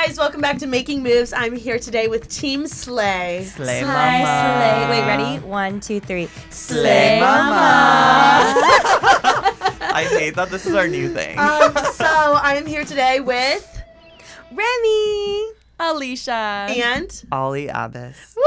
guys, welcome back to Making Moves. I'm here today with Team Slay. Slay Slay, Mama. slay. Wait, ready? 1, 2, 3. Slay Mama. I hate that this is our new thing. So I'm here today with Remi. Alisha. and Ollie Abbas. Woo!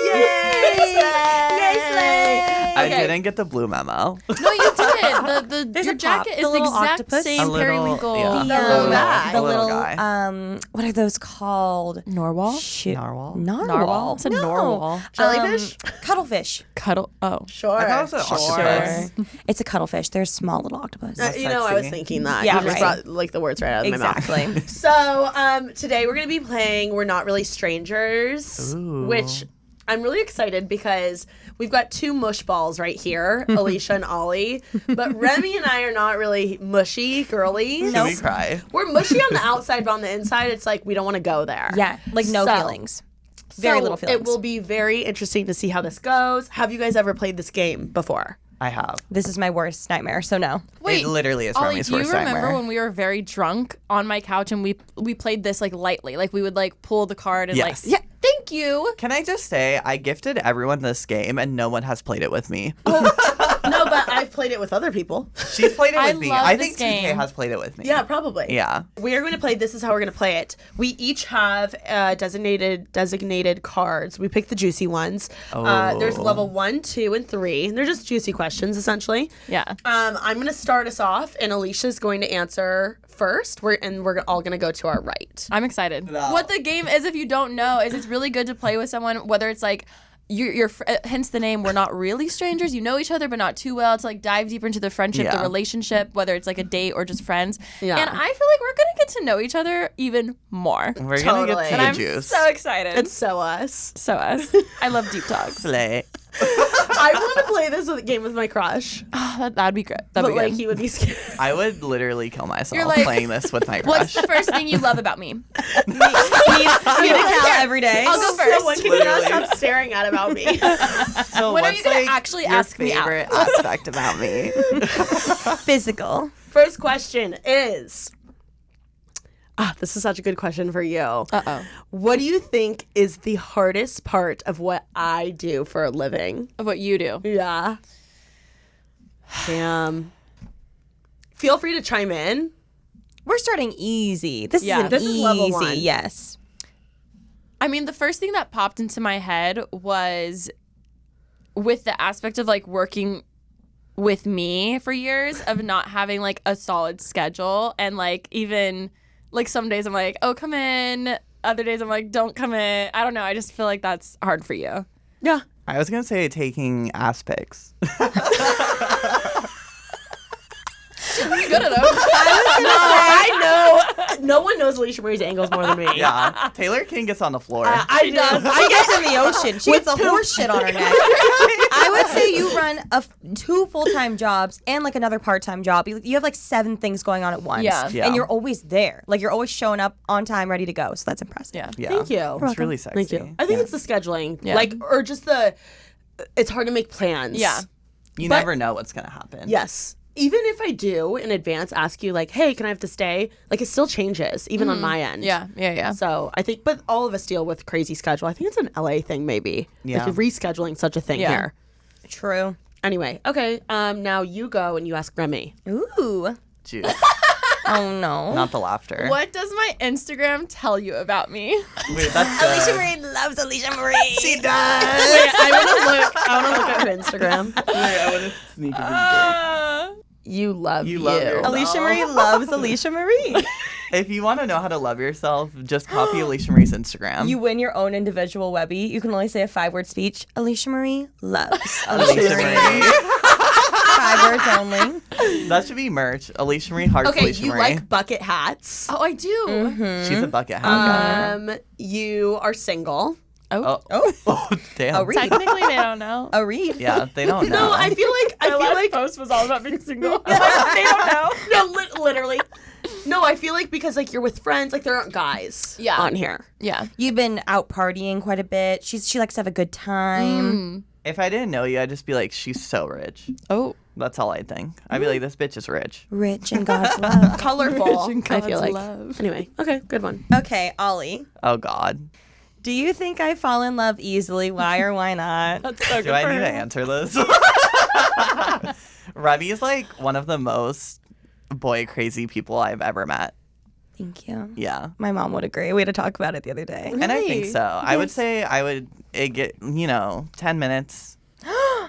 Yay! Yay, Slay! I Okay. didn't get the blue memo. No, you did. There's Your a pop. jacket The is the little exact octopus. same A little- periwinkle. yeah. The little little guy. what are those called? Narwhal? Shoot. Narwhal? Narwhal? It's a No. narwhal. Jellyfish? Cuttlefish. Cuddle. Oh. Sure. I thought it was an octopus. Sure. It's a cuttlefish. They're a small little octopus. You know, I was Sexy. thinking that. Yeah, You just right. brought like the words right out of my mouth. Exactly. So today we're going to be playing We're Not Really Strangers, Ooh. which I'm really excited because we've got two mush balls right here, Alisha and Ollie. But Remi and I are not really mushy girlies. Should we cry? We're mushy on the outside, but on the inside, it's like we don't want to go there. Yeah, like no So- feelings. Very So little feelings. It will be very interesting to see how this goes. Have you guys ever played this game before? I have. This is my worst nightmare, so no. Wait, It literally is Ollie, Remi's do you worst remember nightmare. when we were very drunk on my couch and we played this like lightly? Like we would like pull the card and Yes. like, yeah, thank you. Can I just say, I gifted everyone this game and no one has played it with me. No, but I've played it with other people. She's played it I with me. love I this think TK game. has played it with me. Yeah, probably. Yeah. We are going to play. This is how we're going to play it. We each have designated cards. We pick the juicy ones. There's Oh. level 1, 2, and 3. They're just juicy questions, essentially. Yeah. I'm going to start us off, and Alicia's going to answer first. We're all going to go to our right. I'm excited. No. What the game is, if you don't know, is it's really good to play with someone, whether it's like hence the name, we're not really strangers. You know each other, but not too well. To like dive deeper into the friendship, the Yeah. relationship, whether it's like a date or just friends. Yeah. And I feel like we're gonna get to know each other even more. We're going to Totally. get to And the I'm juice. so excited. It's so us. so us. I love deep talks. Slay. I want to play this game with my crush, Oh, that'd be great. but That'd be like good. he would be scared. I would literally kill myself You're like, playing this with my What's crush. the first thing you love about me? You need a cow every day. I'll go No first. one can Literally. stop staring at about me. So When are what's you gonna like actually your ask me out? favorite aspect about me? Physical. First question is, this is such a good question for you. Uh-oh. What do you think is the hardest part of what I do for a living? Of what you do. Yeah. Damn. Feel free to chime in. We're starting easy. This Yeah. is an This is easy. level 1. Yes. I mean, the first thing that popped into my head was with the aspect of like working with me for years of not having like a solid schedule, and like even like some days I'm like, oh, come in. Other days I'm like, don't come in. I don't know. I just feel like that's hard for you. Yeah. I was going to say taking ass pics. Pretty good at them. I know. No one knows Alisha Marie's angles more than me. Yeah. Taylor King gets on the floor. I do. I guess in the ocean. She gets a horse shit on her neck. I would say you run 2 full-time jobs and like another part-time job. You have like 7 things going on at once. Yeah. Yeah. And you're always there. Like you're always showing up on time, ready to go. So that's impressive. Yeah. Yeah. Thank you. It's really sexy. Thank you. I think it's the scheduling. Yeah. Like, or just it's hard to make plans. Yeah. You But- never know what's going to happen. Yes. Even if I do in advance ask you, like, hey, can I have to stay? Like, it still changes, even on my end. Yeah. Yeah. Yeah. So I think, but all of us deal with crazy schedule. I think it's an LA thing, maybe. Yeah. Like, rescheduling such a thing Yeah. here. True. Anyway, okay. Now you go and you ask Remi. Ooh. Juice. Oh no. Not the laughter. What does my Instagram tell you about me? Wait, that's good. Marie loves Alicia Marie. She does. I want to look at her Instagram. Wait, I want to sneak a peek. You love you. love yourself. Alicia Marie loves Alicia Marie. If you want to know how to love yourself, just copy Alicia Marie's Instagram. You win your own individual Webby. You can only say a 5-word speech. Alicia Marie loves Alicia Alicia Marie. Marie. 5 words only. That should be merch. Alicia Marie hearts Okay, Alicia you Marie. like bucket hats. Oh, I do. She's a bucket hat. You are single. Oh. Oh, Oh, damn. a read. Technically, they don't know. A read. Yeah, they don't know. No, I feel like post was all about being single. they don't know. No, literally. No, I feel like because like you're with friends, like there aren't guys Yeah. on here. Yeah. You've been out partying quite a bit. She likes to have a good time. If I didn't know you, I'd just be like, she's so rich. Oh. That's all I think. I'd be like, this bitch is rich. Rich in God's love. Colorful. in I feel God's like. love. Anyway, okay, good one. Okay, Ollie. Oh God. Do you think I fall in love easily? Why or why not? That's so good Do I for need to her. answer this? Remi is like one of the most boy crazy people I've ever met. Thank you. Yeah. My mom would agree. We had to talk about it the other day. And I think Really? so. I would say it get 10 minutes.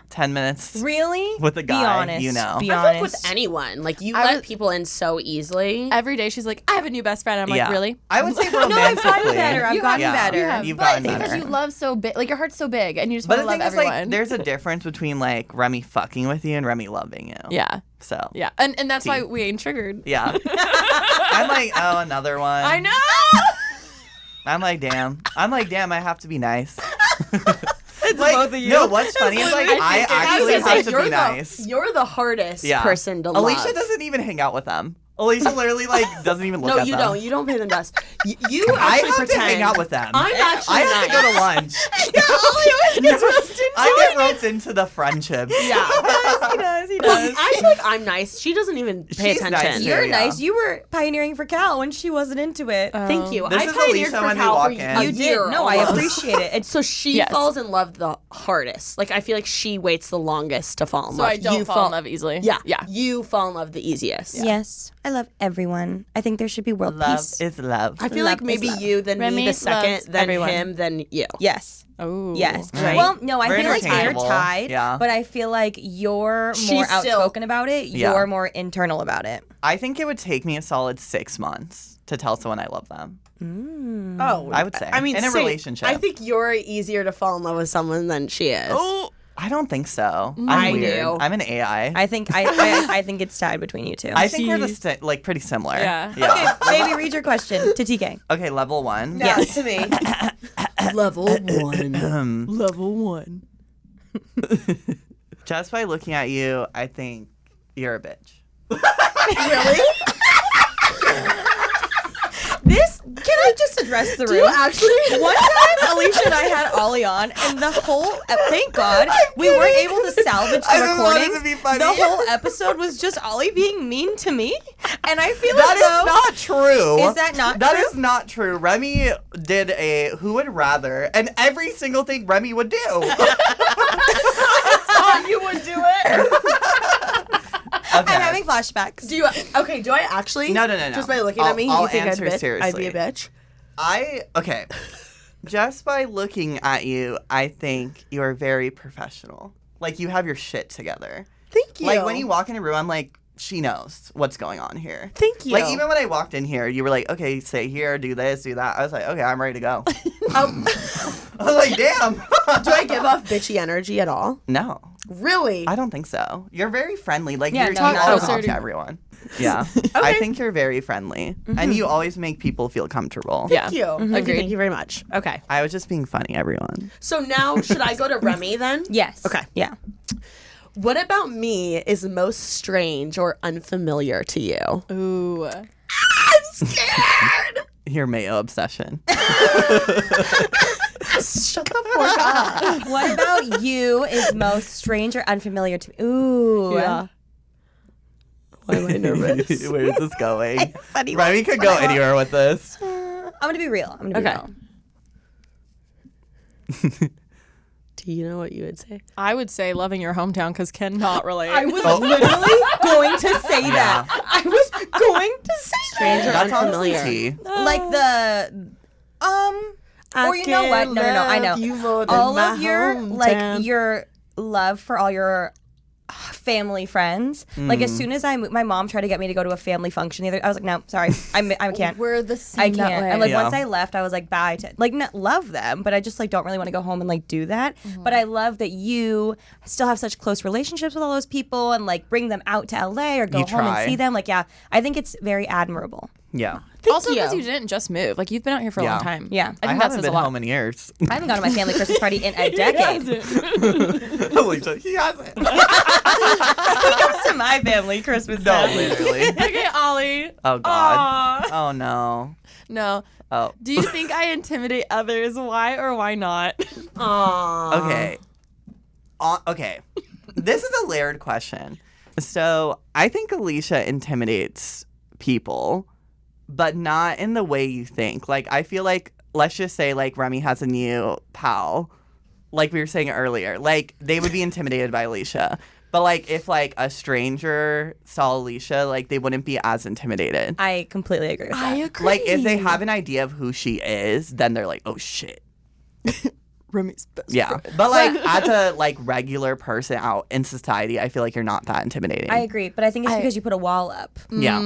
10 minutes Really? with a guy, Be honest. you know. Be I honest. feel like with anyone, like you I let was- people in so easily. Every day she's like, I have a new best friend. I'm Yeah. like, really? I would say No, I've romantically. gotten better. I've gotten Yeah. better. You have, You've but gotten because better. you love so big, like your heart's so big, and you just But want the to love thing is, everyone. like, there's a difference between like Remi fucking with you and Remi loving you. yeah, So. yeah, and that's why Tea. we ain't triggered. Yeah. I'm like, oh, another one. I know. I'm like, damn, I have to be nice. It's like, both of you. No, what's funny is like I actually have to be nice. You're the hardest Yeah. person to Alicia love. doesn't even hang out with them. Alicia literally like doesn't even look No, at you them. don't. You don't pay them dust. You I actually have pretend. to hang out with them. I'm actually I have to go to lunch. I get roped into the friendships. Yeah. He does. He Well, does. I feel like I'm nice. She doesn't even pay She's attention. nice too. You're Yeah. nice. You were pioneering for Cal when she wasn't into it. Thank you. This I is pioneered Alisha for when they Cal walk for in. a You did. year No, I almost. appreciate it. And so she Yes. falls in love the hardest. Like I feel like she waits the longest to fall in So love. I don't You fall in love easily. Yeah, yeah. You fall in love the easiest. Yes, I love everyone. I think there should be world Love peace. is love. I feel Love like maybe is love. you, then Remi me the second, loves then everyone. him, then you. Yes. Oh. Yes. Right. Well, no, I Very feel like they're interchangeable. tied. Yeah. But I feel like you're She's more still- outspoken about it. Yeah. You're more internal about it. I think it would take me a solid 6 months to tell someone I love them. Oh, I would say. I mean, In a same. relationship. I think you're easier to fall in love with someone than she is. Oh, I don't think so. I I'm weird. do. I'm an AI. I think I think it's tied between you two. I think we're Jeez. like pretty similar. Yeah. Okay, baby, read your question to TK. Okay, level 1. Yeah, to me. Level 1. Level 1. Just by looking at you, I think you're a bitch. Really? This can I just address the Do you room? actually? One time, Alicia and I had Ollie on, and the whole thank God we weren't able to salvage I the didn't want it recordings. to be funny. The whole episode was just Ollie being mean to me, and I feel That as is though not true. Is that not That true? is not true. Remi did a who would rather, and every single thing Remi would do. Oh, you would do it? Okay. I'm having flashbacks. Do you? Okay. Do I actually? No. Just by looking at me, I'll you think answer I'd be a seriously. bitch? Okay. Just by looking at you, I think you are very professional. Like you have your shit together. Thank you. Like when you walk in a room, I'm like, she knows what's going on here. Thank you. Like even when I walked in here, you were like, okay, stay here, do this, do that. I was like, okay, I'm ready to go. Um, I was like, damn. do I give off bitchy energy at all? No, Really? I don't think so. You're very friendly. Like Yeah, you no, always not talk at all. to everyone. Yeah, I Okay. think you're very friendly, and you always make people feel comfortable. Yeah. Thank you. Thank Agreed. you. Thank you very much. Okay. I was just being funny, everyone. So now, should I go to Remi then? Yes. Okay. Yeah. What about me is most strange or unfamiliar to you? Ooh. I'm scared. Your Mayo obsession. Shut the fuck up. What about you is most strange or unfamiliar to me? Ooh. Yeah. Why am I nervous? Where is this going? Funny. Remi could go anywhere with this. I'm gonna be real. I'm gonna be Okay. real. Do you know what you would say? I would say loving your hometown because cannot relate. I was literally going to say that. I was going to say Strange or That's honestly unfamiliar? tea. like the or you know what? No, I know. All of your like your love for all your family friends. Like as soon as my mom tried to get me to go to a family function the other, I was like, no, sorry, I can't. We're the same. I can't. And like Yeah. once I left, I was like, bye. Like not love them, but I just like don't really want to go home and like do that. But I love that you still have such close relationships with all those people and like bring them out to LA or go You home try. and see them. Like yeah, I think it's very admirable. Yeah. Also because you didn't just move. Like you've been out here for a Yeah. long time. Yeah. I I think that haven't says a been lot. home in years. I haven't gone to my family Christmas party in a decade. Alicia, he hasn't. He comes to my family Christmas No, time. literally. Okay, Ollie. Oh, God. Oh, no. No. Oh. Do you think I intimidate others? Why or why not? Aww. Okay. Okay. This is a layered question So I think Alisha intimidates people, but not in the way you think. Like, I feel like, let's just say, like, Remi has a new pal, like we were saying earlier. Like, they would be intimidated by Alisha. But, like, if, like, a stranger saw Alisha, like, they wouldn't be as intimidated. I completely agree with that. I agree. Like, if they have an idea of who she is, then they're like, oh, shit. Remi's best Yeah. But, like, as a, like, regular person out in society, I feel like you're not that intimidating. I agree, but I think it's because you put a wall up. Yeah.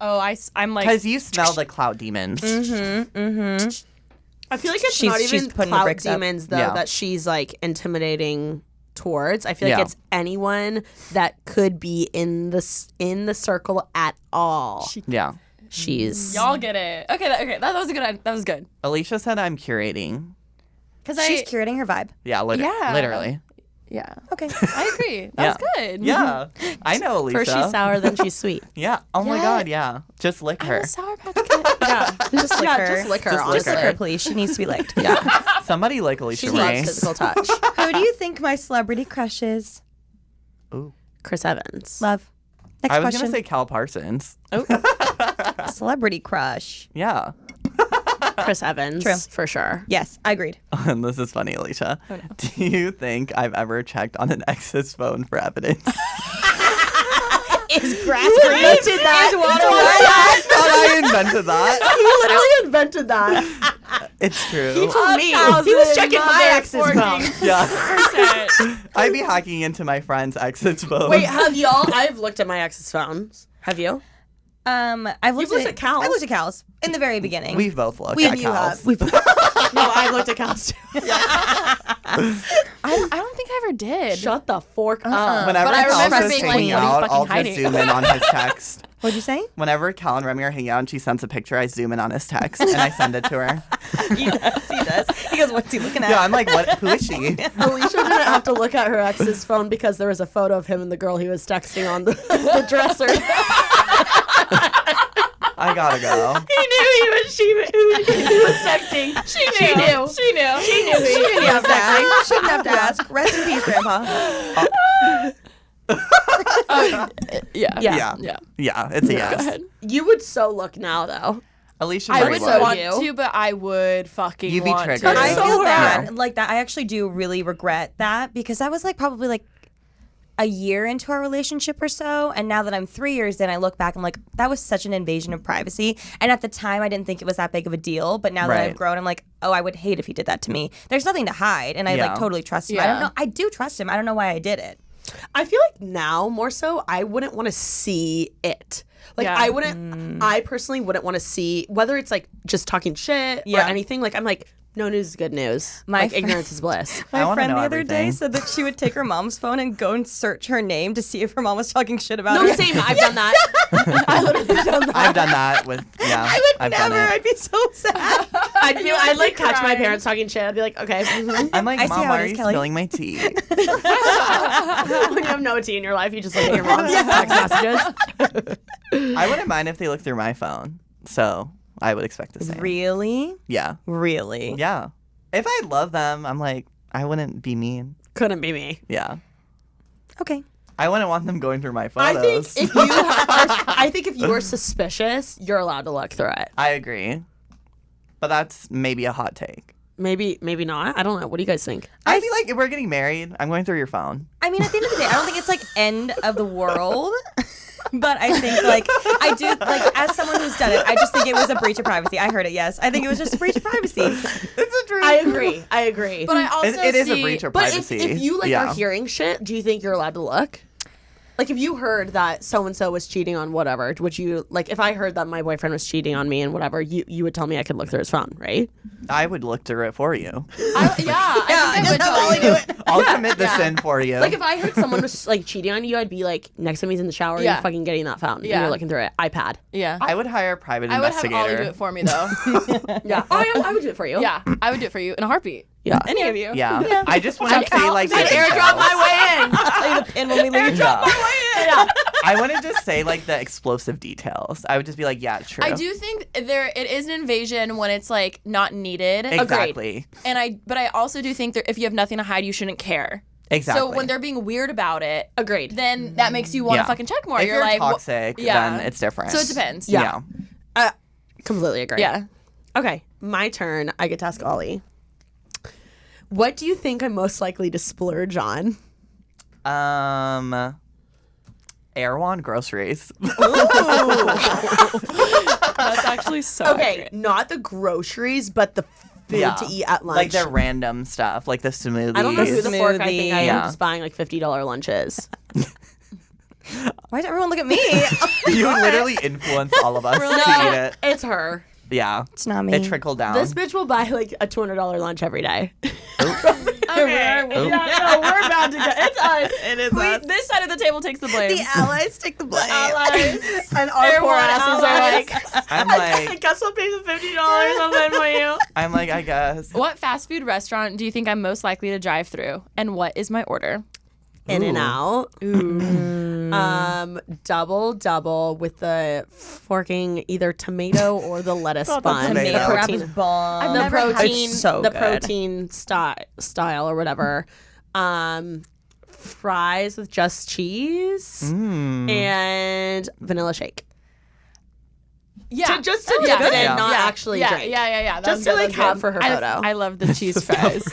Oh, I'm like... Because you smell the cloud demons. I feel like it's She's not even putting the clout bricks up. demons though Yeah. that she's like intimidating towards. I feel like Yeah. it's anyone that could be in the circle at all. Yeah. She's Y'all get it. Okay, that was a good. That was good. Alisha said I'm curating. Because She's curating her vibe. Yeah, Yeah. literally. Yeah. Okay. I agree. That was good. Yeah. I know Alisha. first she's sour, then she's sweet. Yeah. Oh my Yeah. God, yeah. Just lick I'm her. a Sour Patch Kid. Yeah, Just lick her. just lick her. Just lick Just lick honestly. her, please. She needs to be licked. Yeah, Somebody lick Alisha she Ray. loves physical touch. Who do you think my celebrity crush is? Ooh. Chris Evans. Love. Next I was question. going to say Cal Parsons. Celebrity crush. Yeah. Chris Evans. True. For sure. Yes, I agreed. And this is funny, Alisha. Oh, no. Do you think I've ever checked on an ex's phone for evidence? Is grass Who invented that? Is water I thought I invented that. He literally invented that. It's true. He told me. He was checking my ex's phone. Yeah. I'd be hacking into my friend's ex's phone. Wait, have y'all? I've looked at my ex's phones. Have you? I've looked looked at Cal's? I looked at Cal's in the very begining. We've both looked We at and you Cal's. have. We've No, I've looked at Cal's too. I don't think I ever did. Shut the fork up. Whenever But I Cal's remember is being hanging like, what are you out, fucking I'll hiding? just zoom in on his text. What'd you say? Whenever Cal and Remi are hanging out and she sends a picture, I zoom in on his text and I send it to her. He does. He does. He goes, "What's he looking at?" Yeah, I'm like, what? Who is she? Alisha didn't have to look at her ex's phone because there was a photo of him and the girl he was texting on the dresser. I gotta go. He knew who was texting. She knew. She knew. She knew he was texting. Shouldn't have to ask. Rest in peace, Grandpa. Yeah. Yeah. Yeah. Yeah, it's a Go yes. ahead. You would so look now, though. Alicia I very would would. want you. to, but I would fucking You'd be want triggered. to. I So feel bad. bad. Like that. I actually do really regret that because that was like probably like a year into our relationship or so. And now that I'm 3 years in, I look back, I'm like, that was such an invasion of privacy. And at the time, I didn't think it was that big of a deal. But now that Right. I've grown, I'm like, oh, I would hate if he did that to me. There's nothing to hide. And I Yeah. like totally trust him. I Yeah. don't know. I do trust him. I don't know why I did it. I feel like now more so, I wouldn't want to see it. Like Yeah. I wouldn't. I personally wouldn't want to see whether it's like just talking shit or Yeah. anything. Like I'm like, no news is good news. My Like friend- ignorance is bliss. I My wanna friend know the other day everything. said that she would take her mom's phone and go and search her name to see if her mom was talking shit about No, her. same. I've done that. I literally done that. I've done that with, yeah. I would I've never. done it. I'd be so sad. I'd like catch my crying. parents talking shit. I'd be like, okay. mhm. I'm like, I see Mom, how why it are is, you Kelly." spilling my tea? When you have no tea in your life, you just look at your mom's text messages. I wouldn't mind if they looked through my phone. So I would expect the same. Really? Yeah. Really? Yeah. If I love them, I'm like, I wouldn't be mean. Couldn't be me. Yeah. Okay. I wouldn't want them going through my I photos. think if you, I think if you were suspicious, you're allowed to look through it. I agree. But that's maybe a hot take. Maybe not. I don't know. What do you guys think? I'd be like, if we're getting married, I'm going through your phone. I mean, at the end of the day, I don't think it's like end of the world. But I think like I do like as someone who's done it, I just think it was a breach of privacy. I heard it, yes. I think it was just a breach of privacy. It's a dream. I agree. But I also It is a see- breach of But privacy. if you like yeah. are hearing shit, do you think you're allowed to look? Like if you heard that so and so was cheating on whatever, would you like if I heard that my boyfriend was cheating on me and whatever, you would tell me I could look through his phone, right? I would look through it for you. I think I would tell you. I'll commit the sin for you. Like if I heard someone was like cheating on you, I'd be like, next time he's in the shower, Yeah. you're fucking getting that phone. Yeah. And you're looking through it. iPad. Yeah. I would hire a private I would have investigator. Ollie do it for me though. Yeah. I would do it for you. Yeah, I would do it for you in a heartbeat. Yeah. Any of you. Yeah. I just want to say like the Airdrop my details. way in. I'll tell you the pin when we leave. Yeah. Yeah. I wouldn't just say like the explosive details. I would just be like, yeah, true. I do think it is an invasion when it's like not needed. Exactly. But I also do think that if you have nothing to hide, you shouldn't care. Exactly. So when they're being weird about it, Agreed. then that makes you want to fucking check more. If you're like, toxic, then it's different. So it depends. Yeah. Completely agree. Yeah. Okay, my turn. I get to ask Ollie. What do you think I'm most likely to splurge on? Erewhon groceries. That's actually so Okay, not the groceries, but the food to eat at lunch. Like the random stuff, like the smoothies. I don't know who the fork I think I am Yeah. just buying like $50 lunches. Why does everyone look at me? You literally influence all of us to eat it. It's her. Yeah. It's not me. It trickled down. This bitch will buy like a $200 lunch every day. Okay. No, we're about to get. It's us. It is us. This side of the table takes the blame. The allies take the blame. And our poor asses are like, I'm I like, guess we'll pay the $50 on for you. I'm like, I guess. What fast food restaurant do you think I'm most likely to drive through? And what is my order? In and out. Ooh. Double with the forking either tomato or the lettuce bun. tomato. Tomato wrap is bomb. I've The never had protein, It's so the good. protein style or whatever. Fries with just cheese and vanilla shake. Yeah. Just to dip it in, Yeah. not actually drink. Yeah. That Just was to good, like that was have good. for her photo. I love the cheese fries.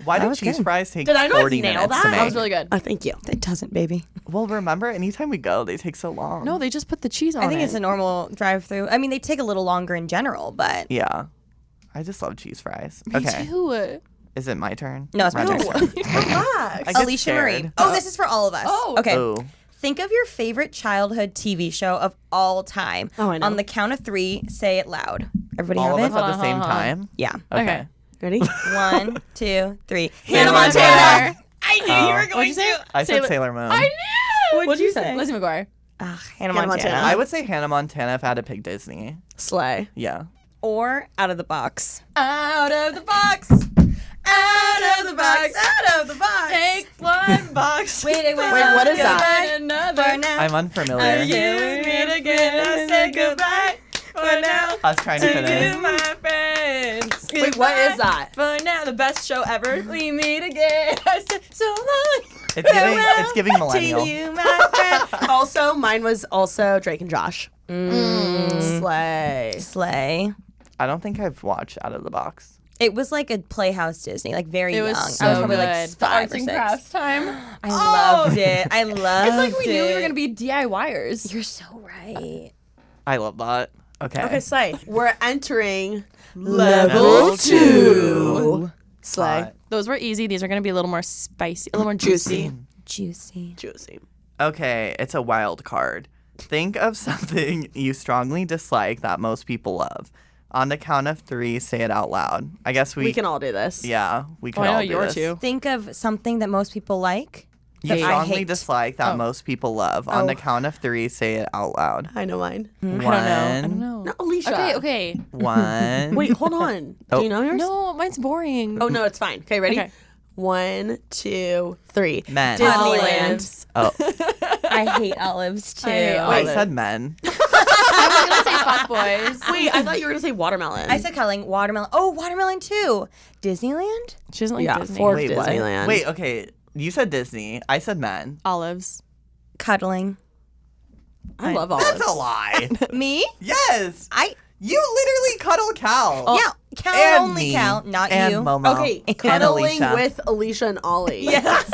Why do was cheese good. fries take Did I not 40 nail minutes that? to That make? was really good. Thank you. It doesn't, baby. Well, remember, anytime we go, they take so long. No, they just put the cheese on I think it. it's a normal drive-through. I mean, they take a little longer in general, but Yeah. I just love cheese fries. Me Okay. too. Is it my turn? no, it's my Remi's turn. turn. Relax. I get Alicia Marie. scared. Oh, this is for all of us. Oh. Okay. Oh. Think of your favorite childhood TV show of all time. Oh, I know. On the count of 3, say it loud. Everybody All of have us it? at the Hold same on. time? Yeah. Okay. Ready? 1, 2, 3. Hannah Montana. I knew Oh. you were going to. I said Sailor Moon. I knew. What'd you say? Lizzie McGuire. Hannah Hannah Montana. Montana. I would say Hannah Montana if I had to pick Disney. Slay. Yeah. Or Out of the Box. Out of the box. Out of the box. Out of the box. Take one box. Wait, what is that? Another. For now. I'm unfamiliar. You meet again. I say goodbye. For now. I was trying to fit To in. my friends. Wait, what is that? For now, the best show ever. We meet again. I said so long. It's giving millennial. You, my friend. Also, mine was also Drake and Josh. Slay. Slay. I don't think I've watched Out of the Box. It was like a Playhouse Disney, like very It young. was so I was probably good. like The 5 arts or and 6. crafts time. I loved it. I loved It's like we knew we were it. gonna be DIYers. You're so right. I love that. Okay. Okay, slay. We're entering Level 2. Slay. Hot. Those were easy. These are gonna be a little more spicy, a little more juicy. Juicy. Juicy. Okay, it's a wild card. Think of something you strongly dislike that most people love. On the count of 3, say it out loud. I guess We can all do this. Yeah, we can Oh, I all know do your this. two. Think of something that most people like. You that I strongly hate. dislike that Oh. most people love. On the Oh. count of 3, say it out loud. I know mine. I don't know. I don't know. No, Alisha. Okay. One. Wait, hold on. Oh. Do you know yours? No, mine's boring. Oh, no, it's fine. Okay, ready? Okay. 1, 2, 3. Men. Disneyland. Oh, I hate olives too. I hate I olives. said men. I was gonna say fuck boys. Wait, I thought you were going to say watermelon. I said cuddling, watermelon. Oh, watermelon too. Disneyland? She doesn't like Yeah, Disney. for- Wait, what? Disneyland. Wait, okay. You said Disney. I said men. Olives. Cuddling. I love olives. That's a lie. Me? Yes. You literally cuddle Cal. Yeah. Cal And only me. Cal, not and you. Momo. Okay, And cuddling Alicia. with Alisha and Ollie. Yes.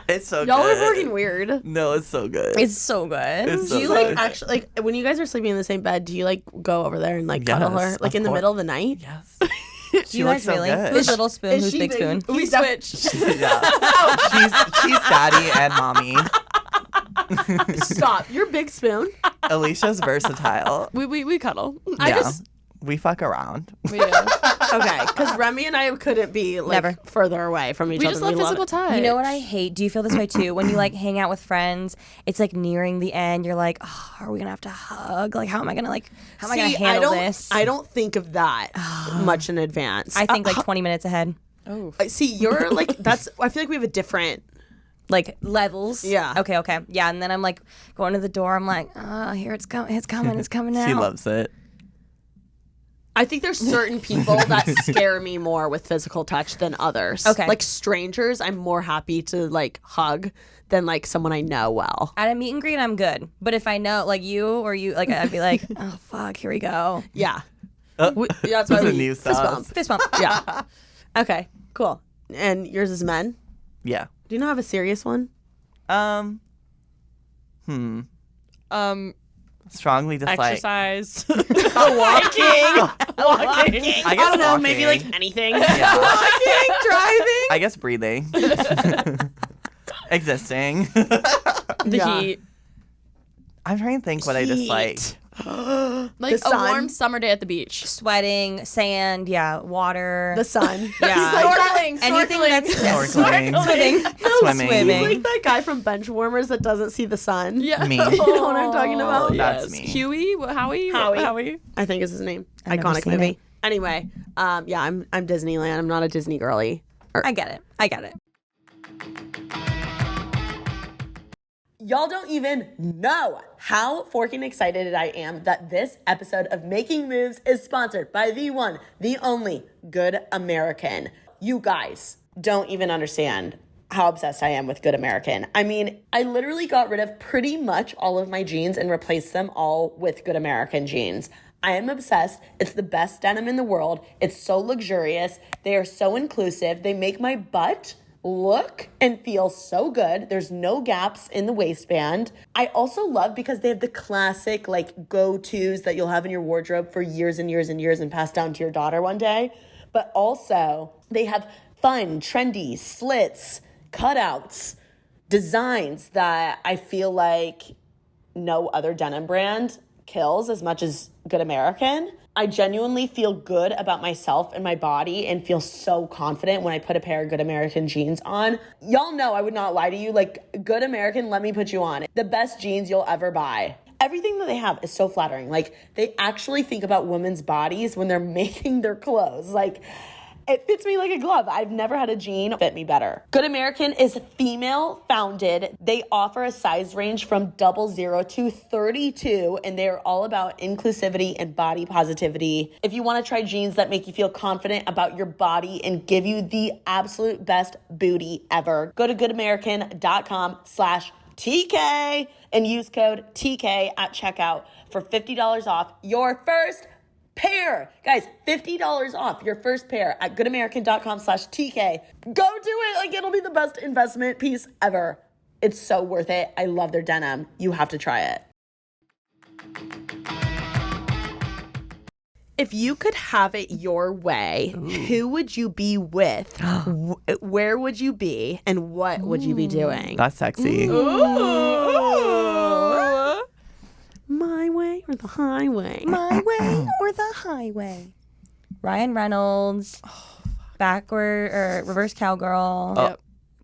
It's so Y'all good. are fucking weird. No, it's so good. It's so good. It's Do so you like good. actually like when you guys are sleeping in the same bed? Do you like go over there and like Yes, cuddle her like of in the course. middle of the night? Yes. Do She you looks guys so really? good. Who's little spoon? Is Who's she big big? spoon? We switched. Yeah. she's daddy and mommy. Stop. You're Big Spoon. Alicia's versatile. We cuddle. Yeah. We fuck around. We do. Okay, because Remi and I couldn't be like Never. further away from each We other. just love physical touch. You know what I hate? Do you feel this way too? When you like hang out with friends, it's like nearing the end. You're like, oh, are we gonna have to hug? Like, how am I gonna handle this? I don't think of that much in advance. I think like 20 minutes ahead. Oh. See, you're like that's. I feel like we have a different. Like levels. Yeah. Okay. Yeah. And then I'm like going to the door. I'm like, oh, here it's coming. It's coming out. She loves it. I think there's certain people that scare me more with physical touch than others. Okay. Like strangers, I'm more happy to like hug than like someone I know well. At a meet and greet, I'm good. But if I know, like you or you, like I'd be like, oh fuck, here we go. Yeah. Oh, That's why a we new fist sauce. bump. Fist bump. Yeah. Okay. Cool. And yours is men. Yeah. Do you not have a serious one? Strongly dislike. Exercise. Walking. I guess don't know. walking. Maybe like anything. Yeah. Walking, driving. I guess breathing. Existing. The Yeah. heat. I'm trying to think what I dislike. Like The a sun. warm summer day at the beach. Sweating, sand, water. The sun. Yeah. Snorkeling. Anything that's Snorkeling. swimming. Swimming. He's like that guy from Benchwarmers that doesn't see the sun. Yeah. Me. You know what I'm talking about? That's me. Huey? Howie? Howie. I think is his name. I've never Iconic seen movie. it. Anyway, yeah, I'm Disneyland. I'm not a Disney girly. I get it. Y'all don't even know how forking excited I am that this episode of Making Moves is sponsored by the one, the only Good American. You guys don't even understand how obsessed I am with Good American. I mean, I literally got rid of pretty much all of my jeans and replaced them all with Good American jeans. I am obsessed. It's the best denim in the world. It's so luxurious. They are so inclusive. They make my butt look and feel so good. There's no gaps in the waistband. I also love because they have the classic like go-tos that you'll have in your wardrobe for years and years and years and pass down to your daughter one day. But also they have fun, trendy slits, cutouts, designs that I feel like no other denim brand kills as much as Good American. I genuinely feel good about myself and my body and feel so confident when I put a pair of Good American jeans on. Y'all know I would not lie to you. Like, Good American, let me put you on. The best jeans you'll ever buy. Everything that they have is so flattering. Like, they actually think about women's bodies when they're making their clothes. Like, it fits me like a glove. I've never had a jean fit me better. Good American is female founded. They offer a size range from 00 to 32, and they are all about inclusivity and body positivity. If you want to try jeans that make you feel confident about your body and give you the absolute best booty ever, go to goodamerican.com/TK and use code TK at checkout for $50 off your first pair. Guys, $50 off your first pair at goodamerican.com/TK. Go do it. Like, it'll be the best investment piece ever. It's so worth it. I love their denim. You have to try it. If you could have it your way, who would you be with? Where would you be? And what would you be doing? That's sexy. My way or the highway? My way or the highway. Ryan Reynolds, backward or reverse cowgirl. Yep.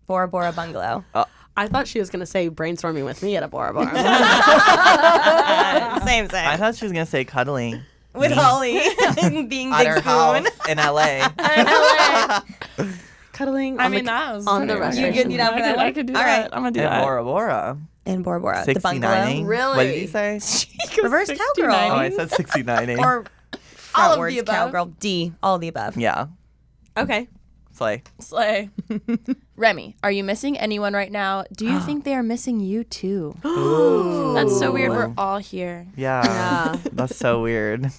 Bora Bora Bungalow. I thought she was going to say brainstorming with me at a Bora Bora. Same thing. I thought she was going to say cuddling. With Holly being At Big her Spoon. house in LA. Cuddling I on mean, the, that was on the pretty reservation. You good? You down for that I one? could do All that. right. I'm gonna do In that. Bora Bora. In Bora Bora. The bungalow. 69ing. Really? What did you say? Reverse 69ing. cowgirl. Oh, I said 69ing. Or All of frontwards the above. cowgirl. D. All of the above. Yeah. Okay. Slay. Slay. Remi, are you missing anyone right now? Do you think they are missing you too? That's so weird. We're all here. Yeah. That's so weird.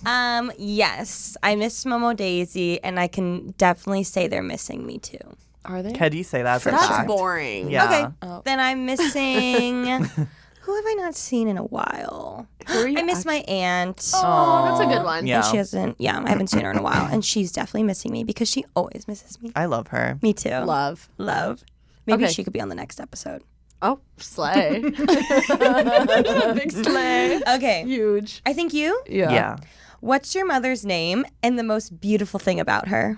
Yes. I miss Momo Daisy, and I can definitely say they're missing me too. Are they? Could you say that for That's fact? boring. Yeah. Okay. Oh. Then I'm missing. Who have I not seen in a while? Who are you I miss my aunt. Oh, that's a good one. Yeah. And she hasn't. Yeah, I haven't seen her in a while, and she's definitely missing me because she always misses me. I love her. Me too. Love. Maybe Okay. she could be on the next episode. Oh, slay. Big slay. Okay. Huge. I think you. Yeah. What's your mother's name and the most beautiful thing about her?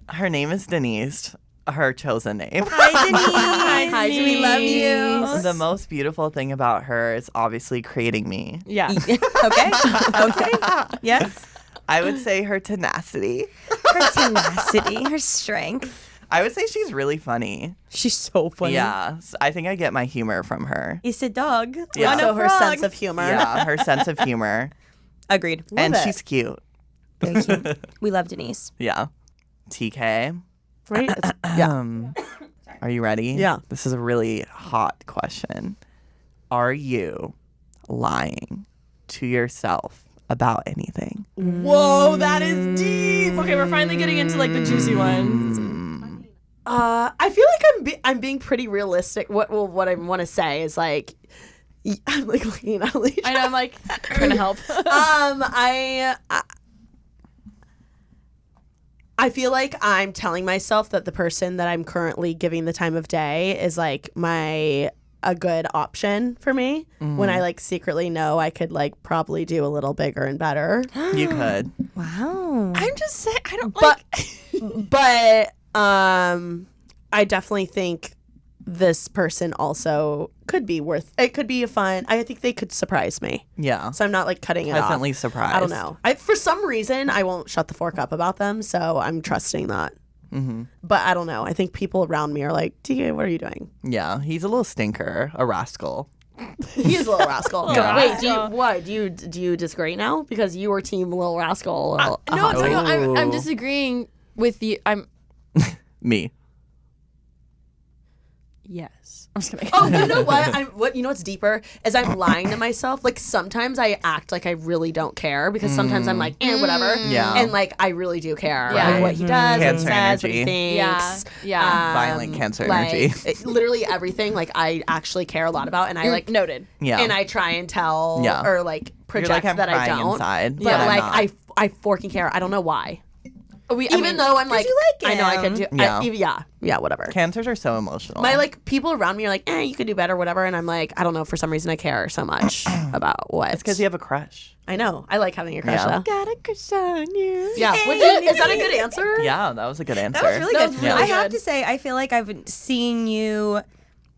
Her name is Denise. Her chosen name. Hi, Denise. Hi, We love you. The most beautiful thing about her is obviously creating me. Yeah. Okay. Yes. I would say her tenacity. Her tenacity, her strength. I would say she's really funny. She's so funny. Yeah. I think I get my humor from her. It's a dog. Yeah. on a So her frog. sense of humor. Yeah, her sense of humor. Agreed. And it. she's cute. Very cute. We love Denise. Yeah. TK. Right? Yeah. Are you ready? Yeah. This is a really hot question. Are you lying to yourself about anything? Whoa, that is deep. Okay, we're finally getting into like the juicy ones. I feel like I'm being pretty realistic. What I want to say is like, I'm like looking at Alisha. I know, I'm like trying to help. I feel like I'm telling myself that the person that I'm currently giving the time of day is like a good option for me when I like secretly know I could like probably do a little bigger and better. You could. Wow. I'm just saying, I don't But I definitely think this person also could be it could be a fun. I think they could surprise me. Yeah. So I'm not like cutting it off. Pleasantly surprised. I don't know. For some reason, I won't shut the fork up about them. So I'm trusting that. Mm-hmm. But I don't know. I think people around me are like, TK, what are you doing? Yeah. He's a little stinker, a rascal. He is a little rascal. Yeah. Wait, do you disagree now? Because you were team little rascal. No, it's like, no, I'm disagreeing with you. Me. Yes. I'm just kidding. Oh, you know what? You know what's deeper is I'm lying to myself. Like sometimes I act like I really don't care because sometimes I'm like, whatever. Yeah. And like I really do care. Yeah. Like, what he does, what he Cancer says, what he energy. thinks. Yeah. Violent cancer like, energy. Literally everything. Like I actually care a lot about, and I like Noted. Yeah. and I try and tell or like project You're like, I'm that I crying don't. inside, but but I'm like not. I forking care. I don't know why. I mean, Though I'm like, you like I know I could do. Yeah. Yeah, whatever. Cancers are so emotional. My like people around me are like, you could do better, whatever, and I'm like, I don't know. For some reason, I care so much about what. It's because you have a crush. I know. I like having a crush. Yeah. Though. Got a crush on you. Yeah. Is that a good answer? Yeah, that was a good answer. That was really That good. was really I have good. to say, I feel like I've seen you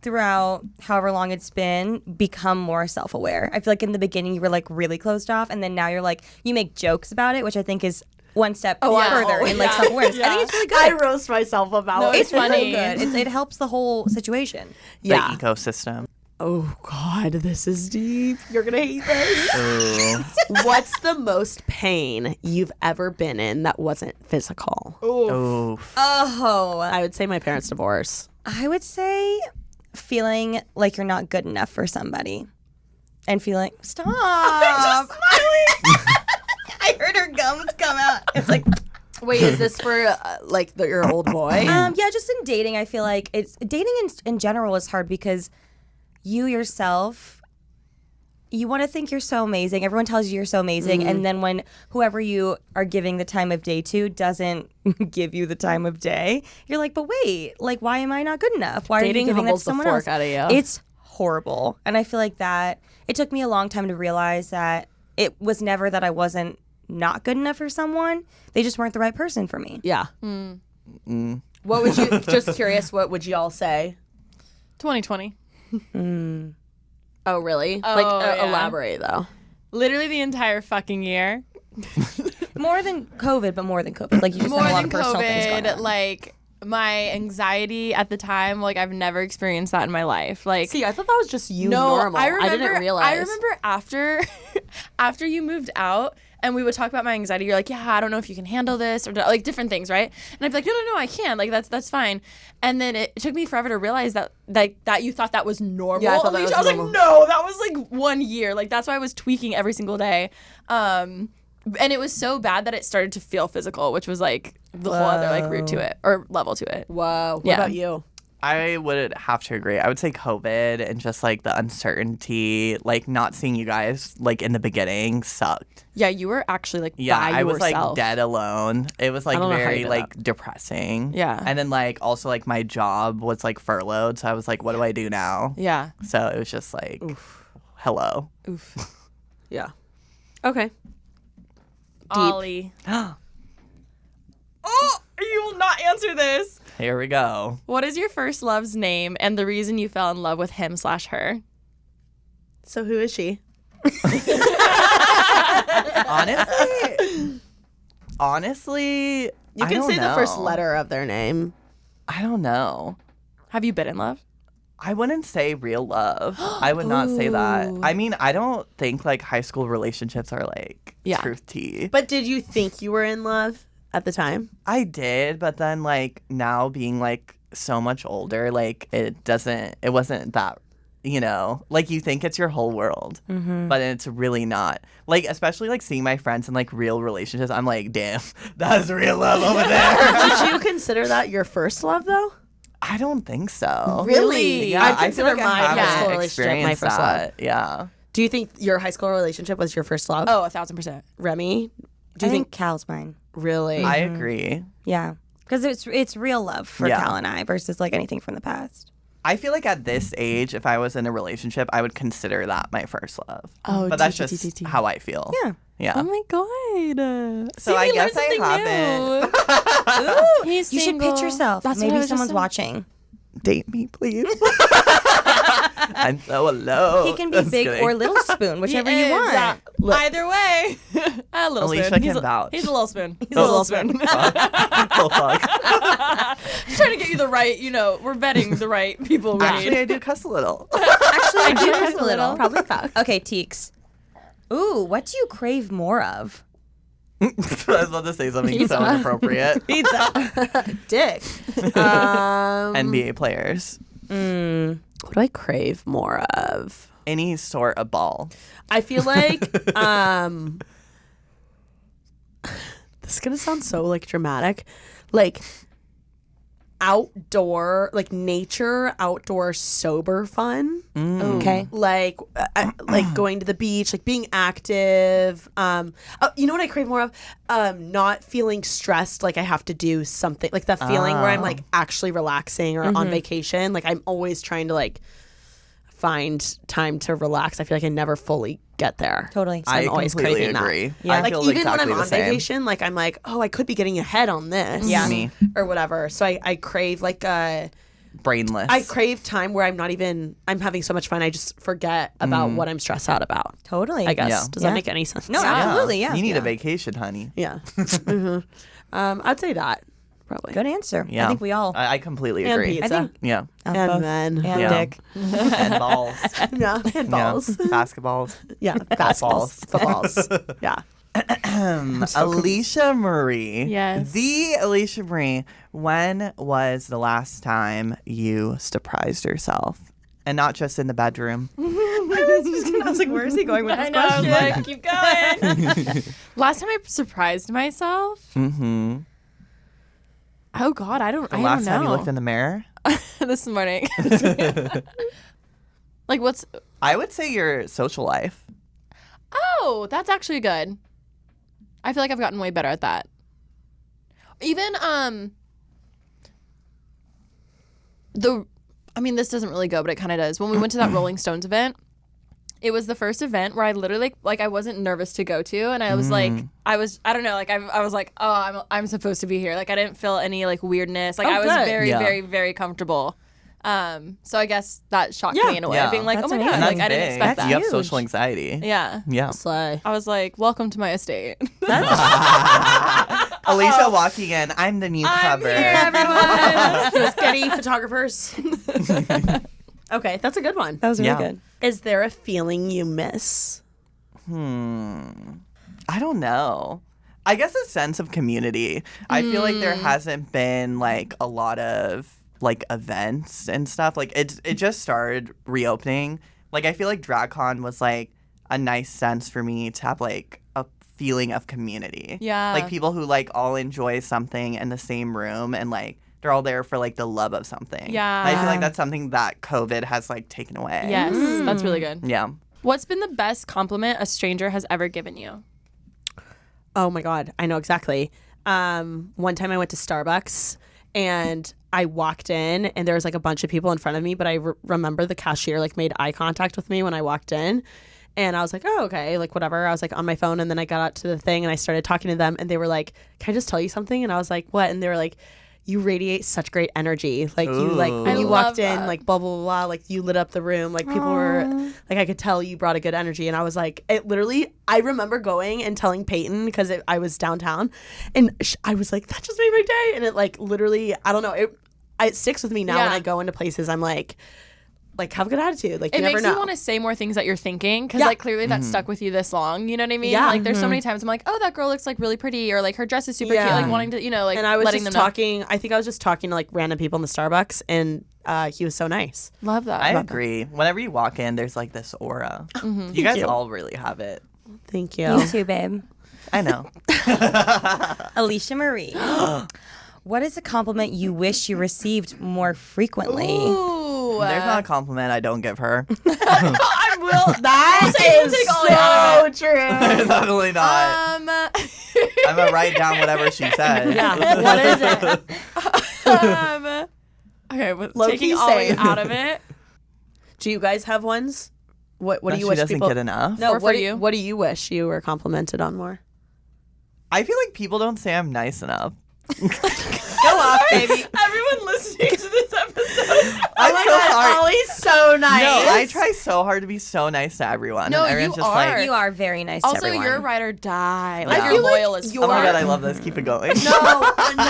throughout however long it's been become more self-aware. I feel like in the beginning you were like really closed off, and then now you're like, you make jokes about it, which I think is one step further in like self-awareness. I think it's really good. I roast myself about it. It's funny. Good. It helps the whole situation. The Yeah. ecosystem. Oh God, this is deep. You're gonna hate this. Ooh. What's the most pain you've ever been in that wasn't physical? Oof. Oh, I would say my parents' divorce. I would say feeling like you're not good enough for somebody and feeling stop. I'm just smiling. I heard her gums come out. It's like, Wait, is this for like your old boy? yeah, just in dating, I feel like dating in general is hard because you yourself, you want to think you're so amazing. Everyone tells you you're so amazing, and then when whoever you are giving the time of day to doesn't give you the time of day, you're like, but wait, like why am I not good enough? Why Dating are you giving that to humbles the someone fork else? out of you. It's horrible, and I feel like that it took me a long time to realize that it was never that I wasn't not good enough for someone. They just weren't the right person for me. Yeah. What would you? Just curious. What would you all say? 2020. Oh, really? Oh, like yeah. elaborate though. Literally the entire fucking year. More than COVID, but more than COVID. Like you just More had a lot than of personal things going COVID. on. Like my anxiety at the time, like I've never experienced that in my life. Like See, I thought that was just you no, normal. I remember. didn't realize. I remember after you moved out. And we would talk about my anxiety. You're like, yeah, I don't know if you can handle this or like different things, right? And I'd be like, no, I can. Like that's fine. And then it took me forever to realize that that you thought that was normal. Yeah, I thought that Alisha. was I was normal. like, no, that was like 1 year. Like that's why I was tweaking every single day. And it was so bad that it started to feel physical, which was like the whole other like route to it or level to it. Whoa. What Yeah. about you? I would have to agree. I would say COVID and just like the uncertainty, like not seeing you guys like in the beginning sucked. Yeah, you were actually like Yeah, by I was yourself. like dead alone. It was like don't know how you very did like depressing. Yeah. And then like also like my job was like furloughed, so I was like, what do I do now? Yeah. So it was just like, hello. Oof. Yeah. Okay. Ollie. Oh, you will not answer this. Here we go. What is your first love's name and the reason you fell in love with him/her? So who is she? Honestly, You I can don't say the first know. letter of their name. I don't know. Have you been in love? I wouldn't say real love. I would not say that. I mean, I don't think like high school relationships are like truth tea. But did you think you were in love at the time? I did, but then like now being like so much older, like it wasn't that, you know, like you think it's your whole world, but it's really not. Like, especially like seeing my friends in like real relationships, I'm like, damn, that's real love over there. Would you consider that your first love though? I don't think so. Really? Yeah, I consider my high school relationship experienced my first love. Yeah. Do you think your high school relationship was your first love? Oh, 1,000%. Remi? Do you think Cal's mine? Really? I agree. Yeah. Because it's real love for Cal and I versus like anything from the past. I feel like at this age, if I was in a relationship, I would consider that my first love. Oh, but that's just how I feel. Yeah. Yeah. Oh my God. So I guess I haven't. Ooh, he's You should single. pitch yourself. That's what I Maybe was just someone's saying. watching. Date me, please. I'm so alone. He can be Just big kidding. or little spoon, whichever you want. Either way. A little Alisha spoon. can vouch. He's a little spoon. He's Oh, a little spoon. Oh, fuck. Just trying to get you the right, we're vetting the right people we Actually, need. I do cuss a little. Actually, I do cuss a little. Probably fuck. Okay, Teeks. Ooh, what do you crave more of? I was about to say something so inappropriate. Dick. NBA players. What do I crave more of? Any sort of ball. I feel like this is gonna sound so like dramatic, like outdoor, like nature, outdoor, sober fun. Okay. Like like going to the beach, like being active. You know what I crave more of? Not feeling stressed, like I have to do something. Like that feeling where I'm like actually relaxing or on vacation. Like I'm always trying to like find time to relax. I feel like I never fully get there. Totally. So I'm always completely craving agree. that. I Like feel even exactly when I'm the on same. vacation, like I'm like, oh, I could be getting ahead on this. Yeah. Me. Or whatever. So I crave like Brainless. I crave time where I'm having so much fun I just forget about what I'm stressed out about. Totally. I guess. Yeah. Does that make any sense? No, absolutely. Yeah. You need a vacation, honey. Yeah. I'd say that. Probably. Good answer. Yeah. I think we all. I completely And agree. pizza. I think. Yeah. And both. men. And Yeah. dick. And balls. Yeah. And balls. Yeah. Basketballs. Yeah. Basketballs. Footballs. Yeah. Alicia Marie. Yes. The Alicia Marie. When was the last time you surprised yourself? And not just in the bedroom. I was like, where is he going with this I know. I was question? like, keep going. Last time I surprised myself. Mm-hmm. Oh God, I don't The know. last time you looked in the mirror? This morning. Like what's? I would say your social life. Oh, that's actually good. I feel like I've gotten way better at that. Even this doesn't really go, but it kind of does. When we went to that Rolling Stones event, it was the first event where I literally like I wasn't nervous to go to, and I was like, I don't know, like I was like, oh, I'm supposed to be here. Like I didn't feel any like weirdness. Like I was good. very, Yeah. very, very comfortable. So I guess that shocked Yeah. me in a way, Yeah. being like, That's oh my amazing. god, And like that's I didn't big. expect That's You that. have social anxiety. Yeah. Yeah. Slay. I was like, welcome to my estate. Alicia walking in. I'm the new I'm cover. here, everyone. Just getting photographers. Okay, that's a good one. That was really Yeah. good. Is there a feeling you miss? I don't know. I guess a sense of community. I feel like there hasn't been like a lot of like events and stuff. Like it just started reopening. Like I feel like DragCon was like a nice sense for me to have like a feeling of community. Yeah. Like people who like all enjoy something in the same room and like they're all there for like the love of something. Yeah. And I feel like that's something that COVID has like taken away. Yes, that's really good. Yeah. What's been the best compliment a stranger has ever given you? Oh my God, I know exactly. One time I went to Starbucks and I walked in and there was like a bunch of people in front of me, but I remember the cashier like made eye contact with me when I walked in. And I was like, oh, okay, like whatever. I was like on my phone and then I got out to the thing and I started talking to them and they were like, can I just tell you something? And I was like, what? And they were like, you radiate such great energy. Like you like when I you love walked in, that. like blah, blah, blah, blah, like you lit up the room. Like people were like, I could tell you brought a good energy. And I was like, it literally, I remember going and telling Peyton because I was downtown and I was like, that just made my day. And it like literally, I don't know, it sticks with me now when Yeah. I go into places. I'm like, like have a good attitude. Like It you never makes know. you want to say more things that you're thinking because Yeah. like clearly that stuck with you this long. You know what I mean? Yeah. Like there's so many times I'm like, oh, that girl looks like really pretty, or like her dress is super Yeah. cute. Like wanting to, like and I was letting just them talking. I think I was just talking to like random people in the Starbucks, and he was so nice. know. Love that. I agree. Whenever you walk in, there's like this aura. You guys all really have it. Thank you. You too, babe. I know. Alicia Marie. What is a compliment you wish you received more frequently? Ooh. There's not a compliment I don't give her. I will. That is take all the out so true. Definitely not. I'm gonna write down whatever she says. Yeah. What is it? Okay, with Low-key taking Ollie same. out of it. Do you guys have ones? What do That you she wish doesn't people get enough. No, Or for what you? What do you wish you were complimented on more? I feel like people don't say I'm nice enough. Go off, baby. Everyone listening to this episode. I'm so sorry. Ollie's so nice. No, I try so hard to be so nice to everyone. No, and everyone's you just are. like, You are very nice to Also, everyone. you're ride or die. Yeah. Like I you're feel like loyal as you're- oh my god, fuck. I love this. Keep it going. No,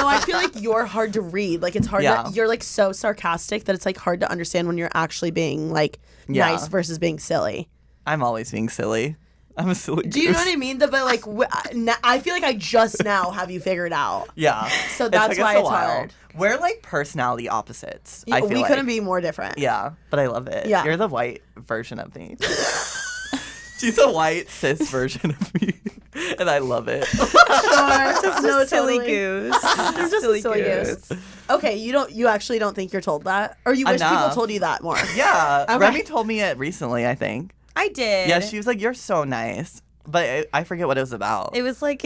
I feel like you're hard to read. Like it's hard. Yeah. You're like so sarcastic that it's like hard to understand when you're actually being like Yeah. nice versus being silly. I'm always being silly. I'm a silly Do you know goose. what I mean? But like, I feel like I just now have you figured out. Yeah. So It that's took us why a it's while. hard. We're like personality opposites. I feel we like. couldn't be more different. Yeah, but I love it. Yeah. You're the white version of me. She's a white cis version of me, and I love it. Sure. No, silly totally. goose. You're just a silly goose. Okay, you actually don't think you're told that, or you wish people Enough. told you that more. Yeah, Okay. Remi told me it recently. I think. I did. Yeah, she was like, "You're so nice," but I forget what it was about. It was like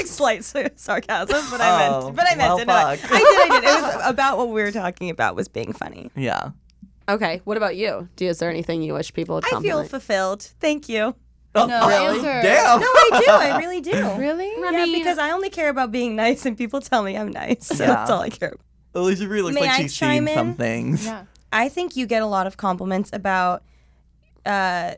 slight sarcasm, but Oh, I meant well, it. No, I fuck. did. It was about what we were talking about was being funny. Yeah. Okay, what about you? Is there anything you wish people would I feel compliment? fulfilled. Thank you. Oh, No, really? answer. Damn. No, I do. I really do. Really? Yeah, because I only care about being nice, and people tell me I'm nice. So Yeah. that's all I care about. Alicia really looks May like I she's chime seen some in? things. Yeah. I think you get a lot of compliments about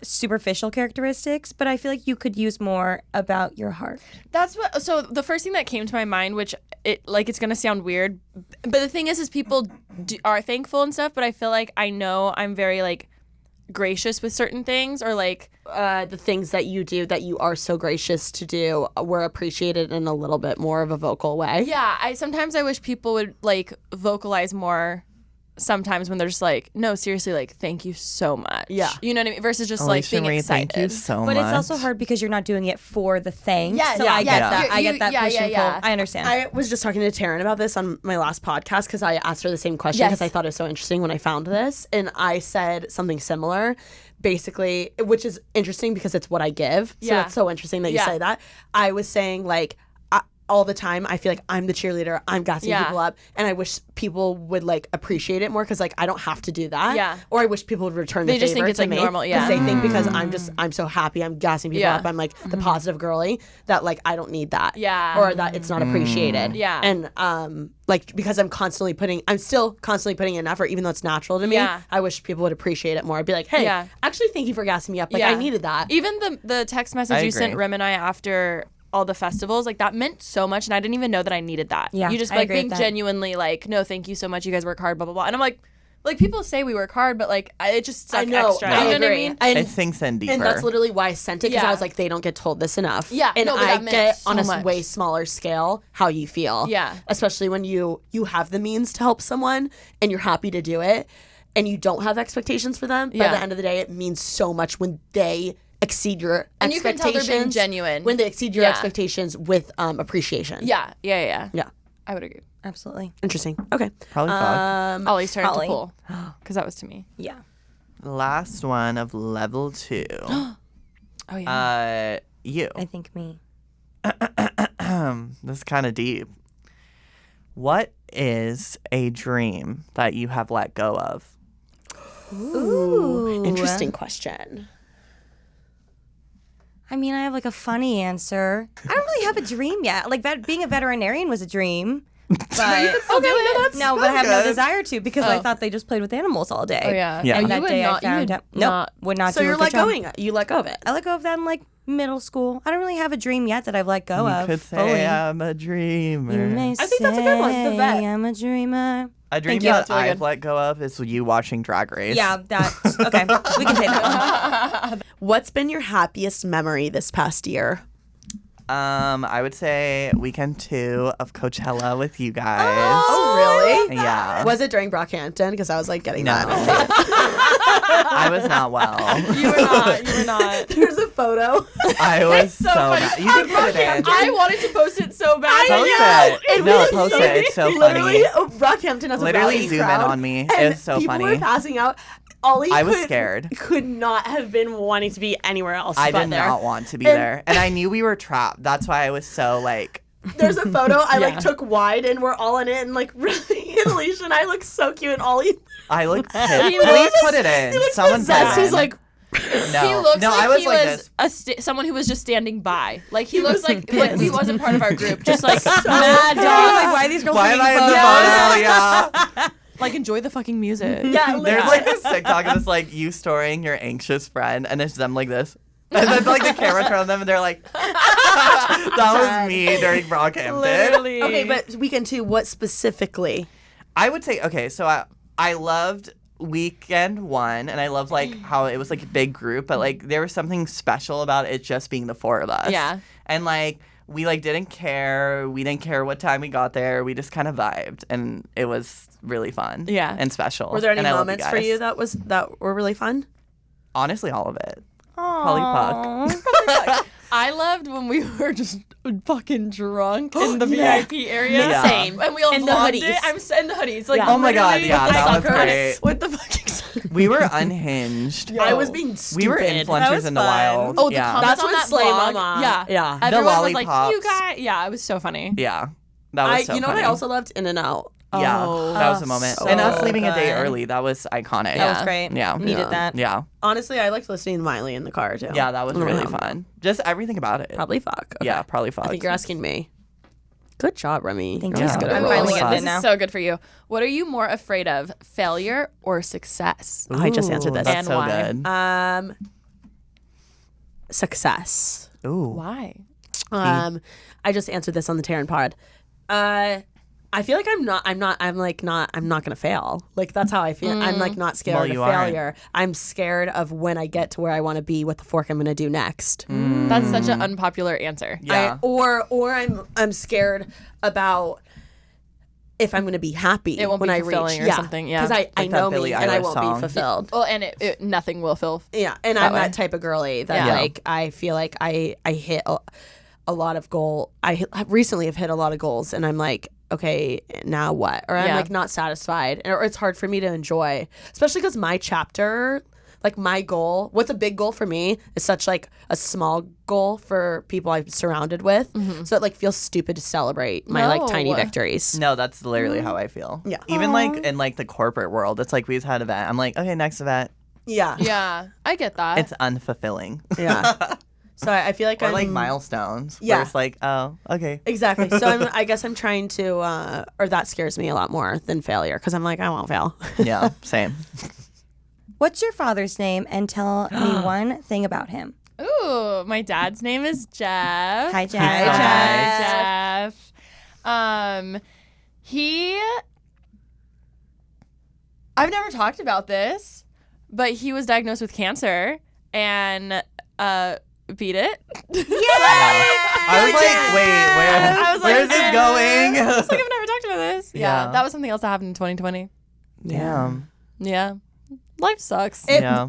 superficial characteristics, but I feel like you could use more about your heart. That's what. So the first thing that came to my mind, which it's gonna sound weird, but the thing is people are thankful and stuff. But I feel like I know I'm very like gracious with certain things, or like The things that you do that you are so gracious to do were appreciated in a little bit more of a vocal way. yeah. I wish people would like vocalize more. Sometimes when they're just like, no, seriously, like, thank you so much. Yeah. You know what I mean? Versus just like Alicia being Marie, excited. thank you so But much. it's also hard because you're not doing it for the thanks. Yes, so yeah, I get yes. that. I You- get that yeah, push and yeah. pull. I understand. I was just talking to Taryn about this on my last podcast because I asked her the same question Yes. because I thought it was so interesting when I found this. And I said something similar, basically, which is interesting because it's what I give. So Yeah. it's so interesting that you Yeah. say that. I was saying, like, all the time, I feel like I'm the cheerleader. I'm gassing Yeah. people up. And I wish people would, like, appreciate it more because, like, I don't have to do that. Yeah. Or I wish people would return They the just favor think it's, to like, me. normal, yeah. Because they think because I'm so happy, I'm gassing people Yeah. up, I'm, like, the positive girly, that, like, I don't need that. Yeah. Or that it's not appreciated. Yeah. And like because I'm still constantly putting in effort, even though it's natural to me. Yeah. I wish people would appreciate it more. I'd be like, hey, Yeah. actually, thank you for gassing me up. Like Yeah. I needed that. Even the text message I you sent agree. Rem and I after all the festivals, like that meant so much, and I didn't even know that I needed that. Yeah, You just I like agree being with that. genuinely like, no, thank you so much. You guys work hard, blah blah blah. And I'm like people say we work hard, but like it just stuck I know. extra. I You know agree. what I mean? And, It sinks in deeper. and that's literally why I sent it because Yeah. I was like, they don't get told this enough. Yeah, and no, but I that meant get so on a much. way smaller scale how you feel. Yeah. especially when you have the means to help someone and you're happy to do it, and you don't have expectations for them. By Yeah. the end of the day, it means so much when they exceed your And you can tell expectations. they're being genuine. When they exceed your Yeah. expectations with appreciation. Yeah. Yeah. I would agree. Absolutely. Interesting. Okay. Probably fuck. Ollie's turn Ollie. to pull because that was to me. Yeah. Last one of level 2. Oh yeah. You. I think me. This is kind of deep. What is a dream that you have let go of? Ooh. Interesting question. I mean, I have like a funny answer. I don't really have a dream yet. Like being a veterinarian was a dream. But no, but I have no good. desire to because I Oh. thought they just played with animals all day. Oh yeah. Yeah. And You that would day not- I you found would out. Nope, not- would not So do you're a good job. you let go of it. I let go of that in like middle school. I don't really have a dream yet that I've let go of. You could say fully. I'm a dreamer. You may I think that's a good one, the vet. I'm a dreamer. A dream you. that That's really I've let go of is you watching Drag Race. Yeah, that's okay. We can say that. What's been your happiest memory this past year? I would say weekend 2 of Coachella with you guys. Oh, really? Yeah. Was it during Brockhampton? Because I was like getting No. that. I was not well. You were not. There's a photo. I was so funny. bad. You can put it in. I wanted to post it so bad. Post it. No, post it. It's so Literally, funny. Brockhampton has a Literally rallying zoom in crowd, on me. It and was so people funny. were passing out. Ollie I was scared. Could not have been wanting to be anywhere else. I but did there. not want to be And- there. And I knew we were trapped. That's why I was so like, There's a photo I Yeah. like took wide, and we're all in it, and like Remi and Alisha and I look so cute, and Ollie. I look pissed. He Please looks- put it in. He looks Someone put possessed. it He's in. like, no. He looks no, like I was he like was this. someone who was just standing by. Like he looks like he wasn't part of our group. Just like Mad mad dog. dog. Like, why are these girls Why am taking I in the photos? photo? Yeah. Like enjoy the fucking music. yeah, There's like this TikTok of this like you storing your anxious friend, and it's them like this. And then like the camera turns on them, and they're like, "That was me during Brockhampton." Literally. Okay, but weekend 2, what specifically? I would say okay. So I loved weekend 1, and I loved like how it was like a big group, but like there was something special about it just being the 4 of us. Yeah. And like we like didn't care. We didn't care what time we got there. We just kind of vibed, and it was really fun. Yeah. And special. Were there any And I love moments for guys. you that were really fun? Honestly, all of it. Probably fuck. I loved when we were just fucking drunk in the Yeah. VIP area. Yeah. Same. And we all In the vlogged hoodies. it. I'm in the hoodies. Like, Yeah. Oh my God, literally yeah, with the that was suckers, great. With the fucking We were unhinged. I was being stupid. We were That influencers was in the fun. wild. Oh, the yeah. comments That's on what that Slay vlog. Mama. Yeah. Yeah. The Everyone was like, lollipops. you guys. Yeah, it was so funny. Yeah. That was so you know funny. what I also loved? In and Out. Yeah, Oh, that was a moment. so and us leaving a day good. early, that was iconic. That was great. Yeah. Needed Yeah. that. Yeah. Honestly, I liked listening to Miley in the car too. Yeah, that was really Yeah. fun. Just everything about it. Probably fuck. Okay. Yeah, probably fuck. I think you're asking me. Good job, Remi. Thank You're you. always good at I'm I'm roles. finally getting This it This now. is so good for you. What are you more afraid of, failure or success? I just answered this. That's And so why? good. Success. Ooh. Why? I just answered this on the Terran pod. I feel like I'm not gonna fail. Like that's how I feel. I'm like not scared Well, of you aren't. failure. I'm scared of when I get to where I want to be, what the fork I'm gonna do next. That's such an unpopular answer. Yeah. Or I'm scared about if I'm gonna be happy It won't when be I fulfilling reach or something, yeah. because I Like know that me Billie and I Eilish won't song. be fulfilled. Well, and nothing will fill. Yeah, and I'm way. that type of girly that Yeah. like I feel like I hit a lot of goal. I recently have hit a lot of goals, and I'm like, okay, now what? Or I'm Yeah. like not satisfied, or it's hard for me to enjoy, especially because my chapter, like my goal, what's a big goal for me is such like a small goal for people I'm surrounded with. So it like feels stupid to celebrate my like tiny No. victories. No, that's literally how I feel. Yeah. Even like in like the corporate world, it's like we've had an event. I'm like, okay, next event. Yeah, Yeah, I get that. It's unfulfilling. yeah. So I feel like Or I'm like milestones. Yeah. Where it's like, oh, okay. Exactly. So I guess I'm trying to, or that scares me a lot more than failure because I'm like, I won't fail. Yeah, same. What's your father's name? And tell me one thing about him. Ooh, my dad's name is Jeff. Hi, Jeff. Hi, Jeff. I've never talked about this, but he was diagnosed with cancer and beat it. I was like, wait, where's this going? I was like, I've never talked about this. Yeah, Yeah. that was something else that happened in 2020. Damn. Yeah, life sucks. Yeah.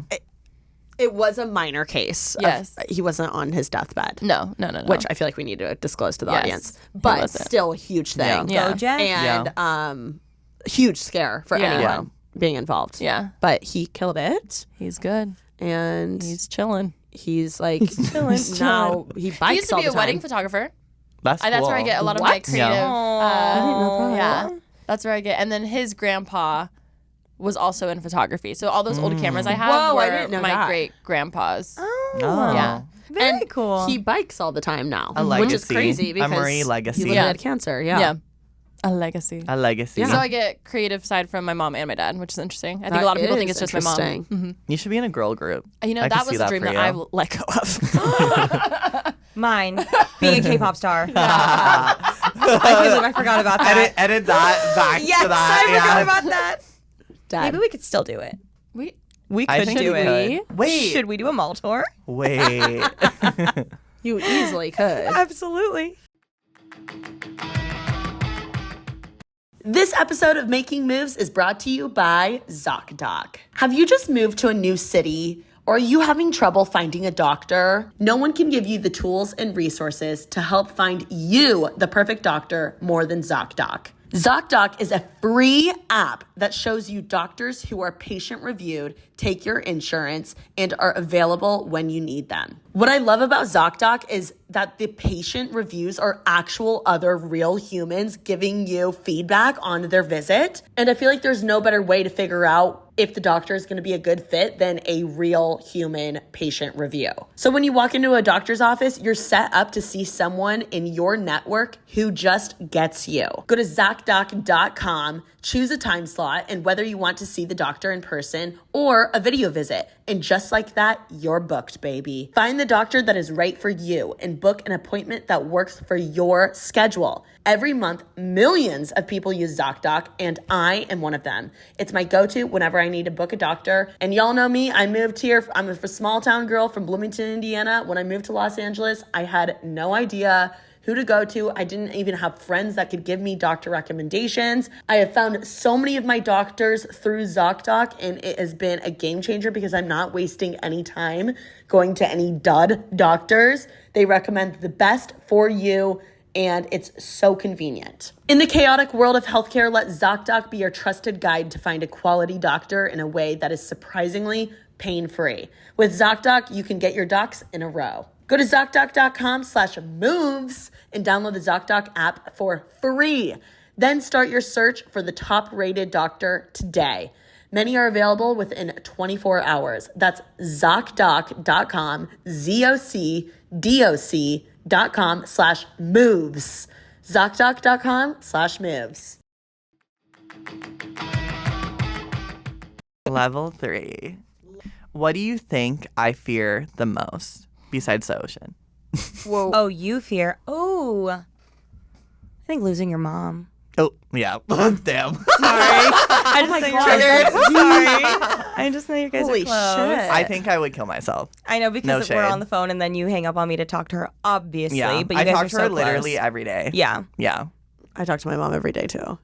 It was a minor case. Yes. He wasn't on his deathbed. No. Which I feel like we need to disclose to the Yes, audience. he But wasn't. still a huge thing. Yeah. Go, Jeff. And huge scare for Yeah. anyone being involved. Yeah, But he killed it. he's good. And He's chilling. he's like chilling. now he bikes He used to all be the a time. wedding photographer. That's cool. That's where I get a lot of my What? creative. Yeah. I didn't know that. Yeah, that's where I get. And then his grandpa was also in photography. So all those old cameras I have Whoa, I were didn't know my that. great grandpa's. Oh, Yeah. very And cool. he bikes all the time now, A which is legacy. crazy A because Marie legacy. he literally had cancer. Yeah. Yeah. A legacy. A legacy. So I get creative side from my mom and my dad, which is interesting. I think a lot of people think it's just my mom. Mm-hmm. You should be in a girl group. You know, that was a dream that I let go of. Mine, being a K-pop star. I forgot about that. Edit that back yes, to that. I forgot about that. Dad. Maybe we could still do it. We I could think do we it. could. Wait. Should we do a mall tour? Wait. You easily could. Absolutely. This episode of Making Moves is brought to you by ZocDoc. Have you just moved to a new city? Or are you having trouble finding a doctor? No one can give you the tools and resources to help find you the perfect doctor more than ZocDoc. ZocDoc is a free app that shows you doctors who are patient reviewed, take your insurance, and are available when you need them. What I love about ZocDoc is that the patient reviews are actual other real humans giving you feedback on their visit. And I feel like there's no better way to figure out if the doctor is going to be a good fit than a real human patient review. So when you walk into a doctor's office, you're set up to see someone in your network who just gets you. Go to ZocDoc.com, choose a time slot, and whether you want to see the doctor in person or a video visit. And just like that, you're booked, baby. Find the doctor that is right for you and book an appointment that works for your schedule. Every month, millions of people use ZocDoc, and I am one of them. It's my go-to whenever I need to book a doctor. And y'all know me, I moved here. I'm a small town girl from Bloomington, Indiana. When I moved to Los Angeles, I had no idea who to go to. I didn't even have friends that could give me doctor recommendations. I have found so many of my doctors through ZocDoc, and it has been a game changer because I'm not wasting any time going to any dud doctors. They recommend the best for you, and it's so convenient. In the chaotic world of healthcare, let ZocDoc be your trusted guide to find a quality doctor in a way that is surprisingly pain-free. With ZocDoc, you can get your docs in a row. Go to ZocDoc.com/moves and download the ZocDoc app for free. Then start your search for the top-rated doctor today. Many are available within 24 hours. That's ZocDoc.com, ZocDoc.com/moves. ZocDoc.com/moves. Level 3. What do you think I fear the most besides the ocean? Whoa. Oh, you fear. Oh. I think losing your mom. Oh, yeah. Damn. Sorry. I just know Sorry. I just know you guys Holy are close. shit. I think I would kill myself. I know because No we're shade. on the phone and then you hang up on me to talk to her, obviously. Yeah. But you I guys talk are to her so close. literally every day. Yeah. Yeah. I talk to my mom every day too.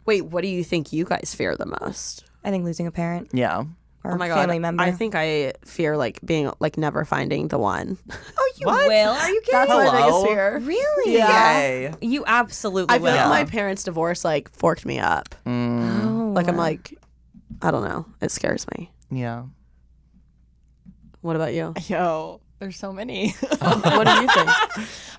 Wait, what do you think you guys fear the most? I think losing a parent Yeah. or Oh my God. family member. I think I fear like being like never finding the one. Oh, you What? will? Are you kidding? That's my Hello? biggest fear. Really? Yeah. Yay. You absolutely I feel will. like my parents' divorce like forked me up. Oh. Like I'm like, I don't know. It scares me. Yeah. What about you? Yo, there's so many. What do you think?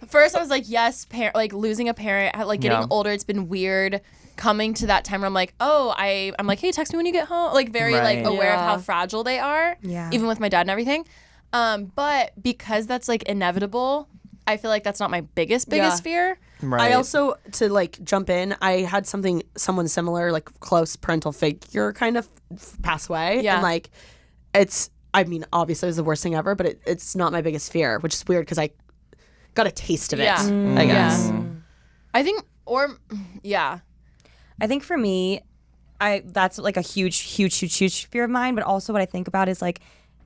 First, I was like, yes, like losing a parent, like getting Yeah. older. It's been weird coming to that time where I'm like, oh, I'm like, hey, text me when you get home. Like very Right. like aware of Yeah. how fragile they are. Yeah. Even with my dad and everything. But because that's like inevitable, I feel like that's not my biggest fear. Right. I also, to like jump in, I had someone similar, like close parental figure kind of pass away. Yeah. And like, I mean, obviously it was the worst thing ever, but it's not my biggest fear, which is weird because I got a taste of it, Yeah. I guess. I think, yeah. I think for me, that's like a huge fear of mine. But also, what I think about is like,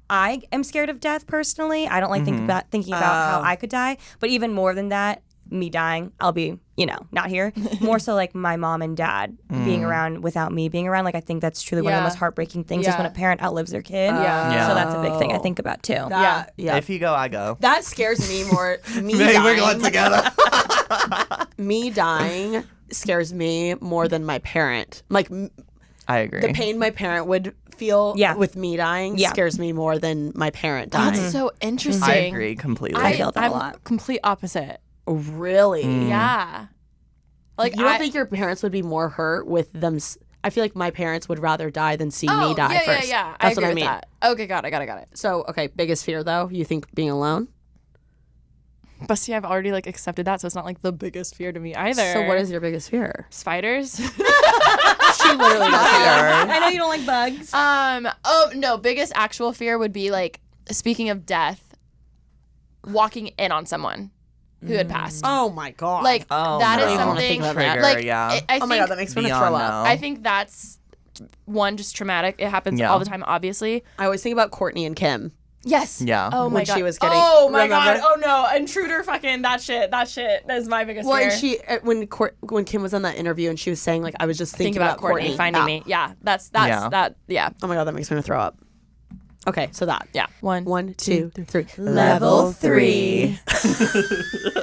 I am scared of death personally. I don't like thinking about how I could die. But even more than that, me dying, I'll be, not here. More so like my mom and dad being around without me being around. Like I think that's truly one of the Yeah. most heartbreaking things is when a parent outlives their kid. Yeah. So that's a big thing I think about too. Yeah. If you go, I go. That scares me more. Me Maybe we're dying, going together. me dying scares me more than my parent. Like I agree. the pain my parent would feel with me dying scares me more than my parent dying. That's so interesting. I agree completely. I feel that I'm a lot. complete opposite. Really? Yeah. Like You don't think your parents would be more hurt with them? I feel like my parents would rather die than see me die yeah, first. Yeah. That's I agree what I with mean. that. Okay, got it. So, okay, biggest fear though, you think being alone? But see, I've already like accepted that, so it's not like the biggest fear to me either. So what is your biggest fear? Spiders? She literally does. I know you don't like bugs. Oh no, biggest actual fear would be like, speaking of death, walking in on someone who had passed. Oh my god. Like Oh, that no. is I don't wanna think something. about that. Like yeah. I oh think, my god, that makes me want to beyond throw up. no. I think that's one, just traumatic. It happens Yeah. all the time, obviously. I always think about Courtney and Kim. Yes. Yeah. Oh my When god. she was getting- Oh my remember? god. Oh no. Intruder. Fucking that shit. That shit. That is my biggest Well, fear. and she when Kim was on that interview and she was saying like I was just Think thinking about Courtney finding me. Yeah. That's Yeah. that. Yeah. Oh my god, that makes me want to throw up. Okay, so that. Yeah. One, two, three. Level 3.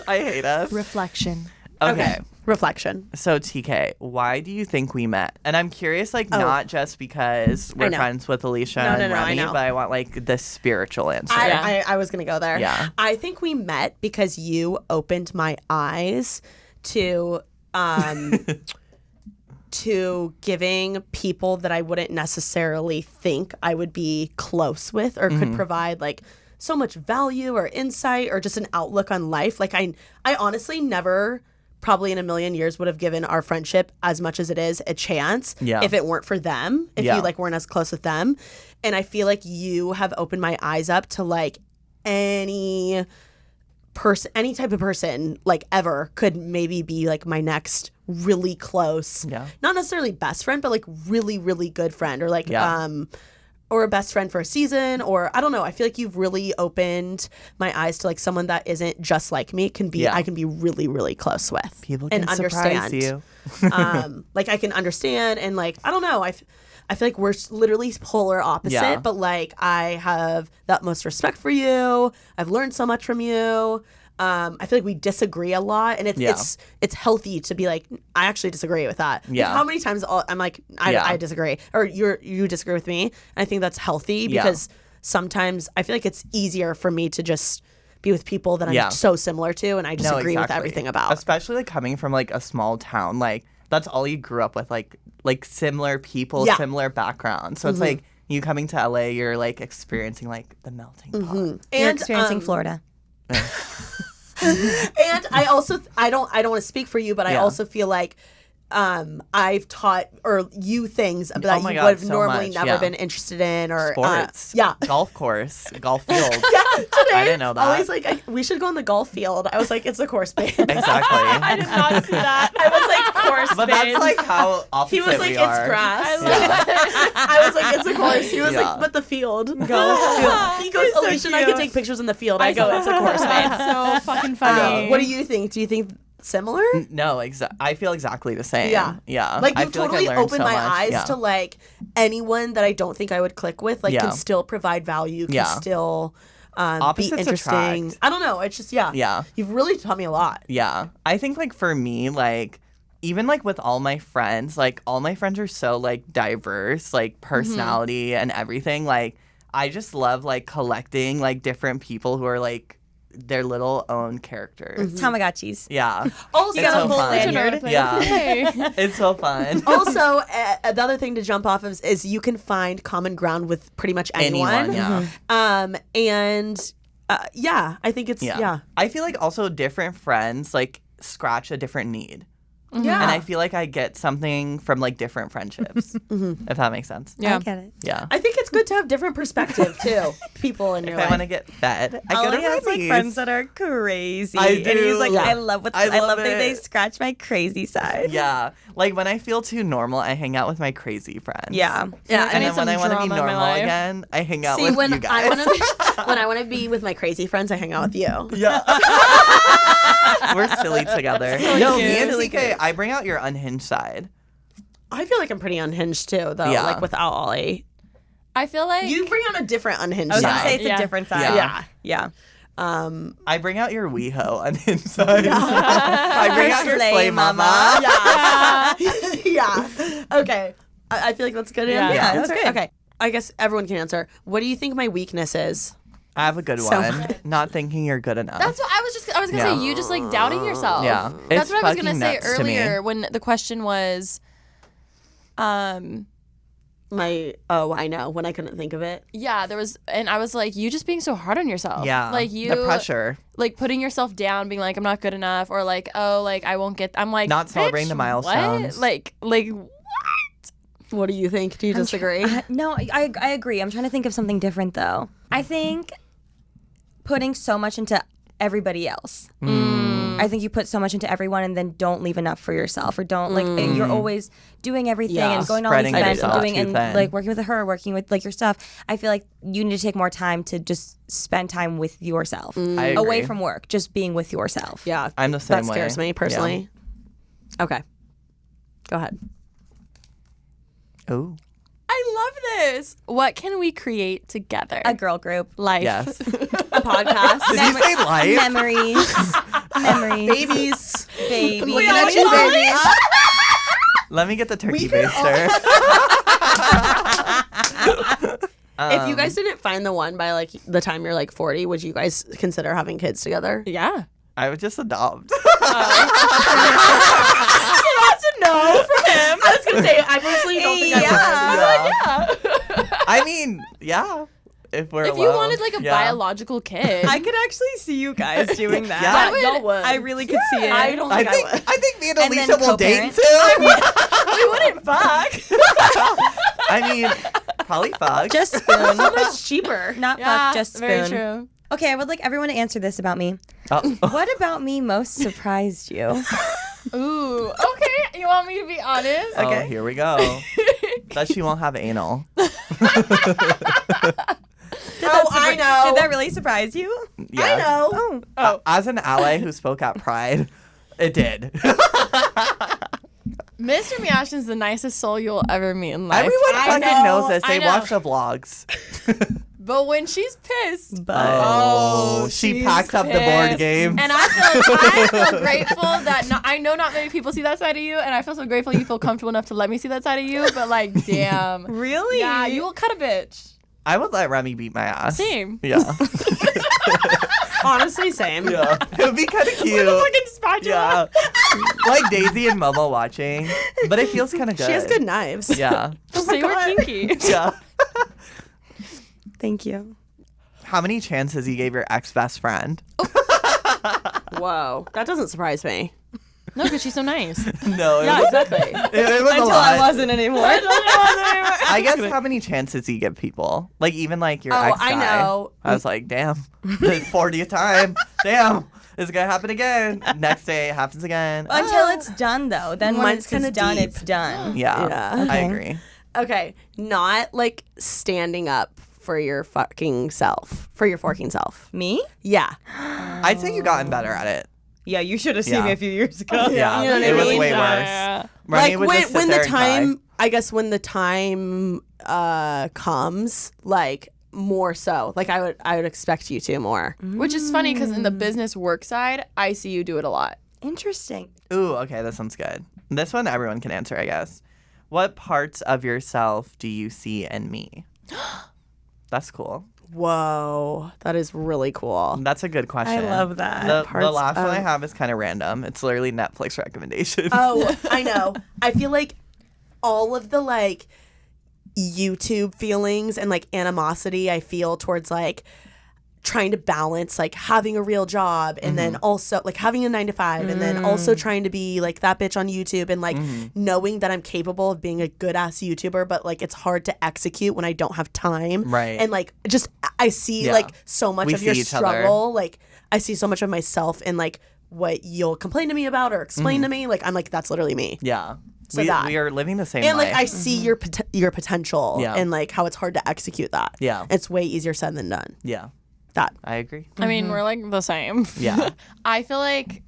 I hate us. Reflection. Okay. Reflection. So TK, why do you think we met? And I'm curious, like, not just because we're know. friends with Alicia No, and I Remi, know. but I want like the spiritual answer. I was gonna go there. Yeah. I think we met because you opened my eyes to to giving people that I wouldn't necessarily think I would be close with or could provide like so much value or insight or just an outlook on life. Like I honestly never probably in a million years would have given our friendship as much as it is a chance Yeah. if it weren't for them, if Yeah. you like weren't as close with them. And I feel like you have opened my eyes up to like any type of person like ever could maybe be like my next really close, Yeah. not necessarily best friend, but like really, really good friend or like Yeah. or a best friend for a season, or I don't know. I feel like you've really opened my eyes to like someone that isn't just like me. I can be really, really close with. People can and surprise understand. you. Like I can understand and like I don't know. I feel like we're literally polar opposite, Yeah. but like I have the utmost respect for you. I've learned so much from you. I feel like we disagree a lot, and it's healthy to be like, I actually disagree with that. Like, Yeah. how many times I'm like, I disagree, or you disagree with me, and I think that's healthy because sometimes I feel like it's easier for me to just be with people that I'm so similar to, and I just agree with everything about. Especially like coming from like a small town, like that's all you grew up with, like similar people, similar backgrounds. So it's like you coming to LA, you're like experiencing like the melting pot. And You're experiencing Florida. And I also I don't want to speak for you, but I also feel like I've taught or you things that Oh my you God, would have so normally much, never yeah. been interested in or Sports. golf course, golf field. today I didn't know that. always like we should go on the golf field. I was like, it's a course, babe. Exactly. I did not see that. I was like, course, But babe. that's like how opposite He was like, we it's are. grass. Yeah. I was like, it's a course. He was Yeah. like, but the field. Go. He goes, Alicia and I can take pictures in the field. I go, it's a course, babe. so fucking funny. What do you think? Do you think similar? No, I feel exactly the same. Yeah. Like I you feel totally like I learned opened so my much. eyes Yeah. to like anyone that I don't think I would click with, like can still provide value, can still be Opposites interesting. attract. I don't know. It's just Yeah. You've really taught me a lot. Yeah. I think like for me, like even like with all my friends, like all my friends are so like diverse, like personality and everything. Like I just love like collecting like different people who are like their little own characters. Tamagotchis. Yeah. Also, It's so full fun. lanyard. Yeah. It's so fun. Also, the other thing to jump off of is you can find common ground with pretty much anyone. Yeah. And I think it's I feel like also different friends like scratch a different need. Yeah. And I feel like I get something from like different friendships, if that makes sense. Yeah. I get it. Yeah. I think it's good to have different perspective too. People in your If I life. want to get fed, I go Ollie to has like Remi's. friends that are crazy. I And he's like, do. I love I love that they it. scratch my crazy side. Yeah. Like when I feel too normal, I hang out with my crazy friends. Yeah. Yeah, And need then when some I want to be drama in my normal life. again, I hang out See, with when you guys. when I want to be with my crazy friends, I hang out with you. Yeah. We're silly together. No, me and Silly TK, I bring out your unhinged side. I feel like I'm pretty unhinged too, though. Yeah. Like without Ollie, I feel like you bring out a different unhinged I was side. gonna say it's Yeah. a different side. Yeah. Yeah. I bring out your WeHo unhinged side. I bring out your slay mama. Yeah. Okay. I feel like that's a good. Yeah. Yeah, that's good. Okay. I guess everyone can answer. What do you think my weakness is? I have a good So one. Not thinking you're good enough. that's what I was gonna Yeah. say. You just like doubting yourself. Yeah. That's It's what I was gonna fucking say nuts to me. earlier when the question was, I know, when I couldn't think of it. Yeah, there was, and I was like, you just being so hard on yourself. Yeah. Like you. The pressure. Like putting yourself down, being like, I'm not good enough, or like, oh, like I won't get. I'm like, Not celebrating bitch, the milestones. What? Like. What do you think? Do you disagree? No, I agree. I'm trying to think of something different though. I think putting so much into everybody else. I think you put so much into everyone and then don't leave enough for yourself, or don't like you're always doing everything and going to all these Spreading events and yourself doing too and thin. like working with her, working with like your stuff. I feel like you need to take more time to just spend time with yourself, I away agree. from work, just being with yourself. Yeah. I'm the same That way. scares me personally. Okay. Go ahead. Yeah. Ooh. I love this. What can we create together? A girl group, Life. Yes. A podcast. Did you say life? memories, Babies. baby. We got you, babies. Let me get the turkey baster. If you guys didn't find the one by like the time you're like 40, would you guys consider having kids together? Yeah. I would just adopt. That's a no from him. I was gonna say I personally don't think I would. Yeah. I mean, yeah. If we're If you alone. wanted like a Yeah. biological kid, I could actually see you guys doing that. Yeah. Y'all would. I really could see it. I don't think I would. I think me and And then Alicia will date co-parent. too. We wouldn't fuck. I mean, probably fuck. Just spoon. So much cheaper. Not yeah, fuck, just spoon. very true. Okay, I would like everyone to answer this about me. Oh. What about me most surprised you? Ooh. Okay. You want me to be honest? Oh, here we go. That she won't have anal. I know. Did that really surprise you? Yes. I know. Oh. As an ally who spoke at Pride, it did. Mr. Miashton's the nicest soul you'll ever meet in life. Everyone I fucking know, knows this. I They know. watch the vlogs. But when she's pissed, Oh, she she's packs up the board pissed. game. And I feel grateful that I know not many people see that side of you, and I feel so grateful you feel comfortable enough to let me see that side of you. But like, damn, Really? yeah, you will cut a bitch. I would let Remi beat my ass. Same. Yeah. Honestly, same. Yeah. It would be kind of cute. Fucking spatula. Yeah. Like Daisy and Momo watching. But it feels kind of good. She has good knives. Yeah. Say we're kinky. Yeah. Thank you. How many chances you gave your ex best friend? Whoa, that doesn't surprise me. No, because she's so nice. No. Yeah, exactly. It was a lot. I wasn't anymore. I guess how many chances you give people? Like even like your ex guy. I know. I was like, damn, the 40th time. Damn, it's gonna happen again. Next day it happens again. Until it's done, though. Then when Mine's it's kinda done, deep. it's done. Yeah, Yeah. I Okay. agree. Okay, not like standing up for your fucking self, for your forking self. Me? Yeah. I'd say you gotten better at it. Yeah, you should have seen Yeah. me a few years ago. Yeah, You know what I it was mean? way Yeah. worse. Remi Like would just sit when there the and cry. time, I guess when the time comes, like more so. Like I would expect you to more. Which is funny because in the business work side, I see you do it a lot. Interesting. Ooh, okay, this one's good. This one everyone can answer, I guess. What parts of yourself do you see in me? That's cool. Whoa, that is really cool. That's a good question. I love that. The Parts last one I of- have is kind of random. It's literally Netflix recommendations. Oh, I know. I feel like all of the like YouTube feelings and like animosity I feel towards like trying to balance like having a real job and then also like having a 9 to 5 and then also trying to be like that bitch on YouTube and like knowing that I'm capable of being a good ass YouTuber, but like it's hard to execute when I don't have time. Right. And like just I see Yeah. like so much We of your see each other. struggle. Like I see so much of myself in like what you'll complain to me about or explain to me. Like I'm like, that's literally me. Yeah. So we, that. we are living the same And life. like I see your potential Yeah. and like how it's hard to execute that. Yeah. It's way easier said than done. Yeah, That. I agree. I mean, we're like the same. Yeah. I feel like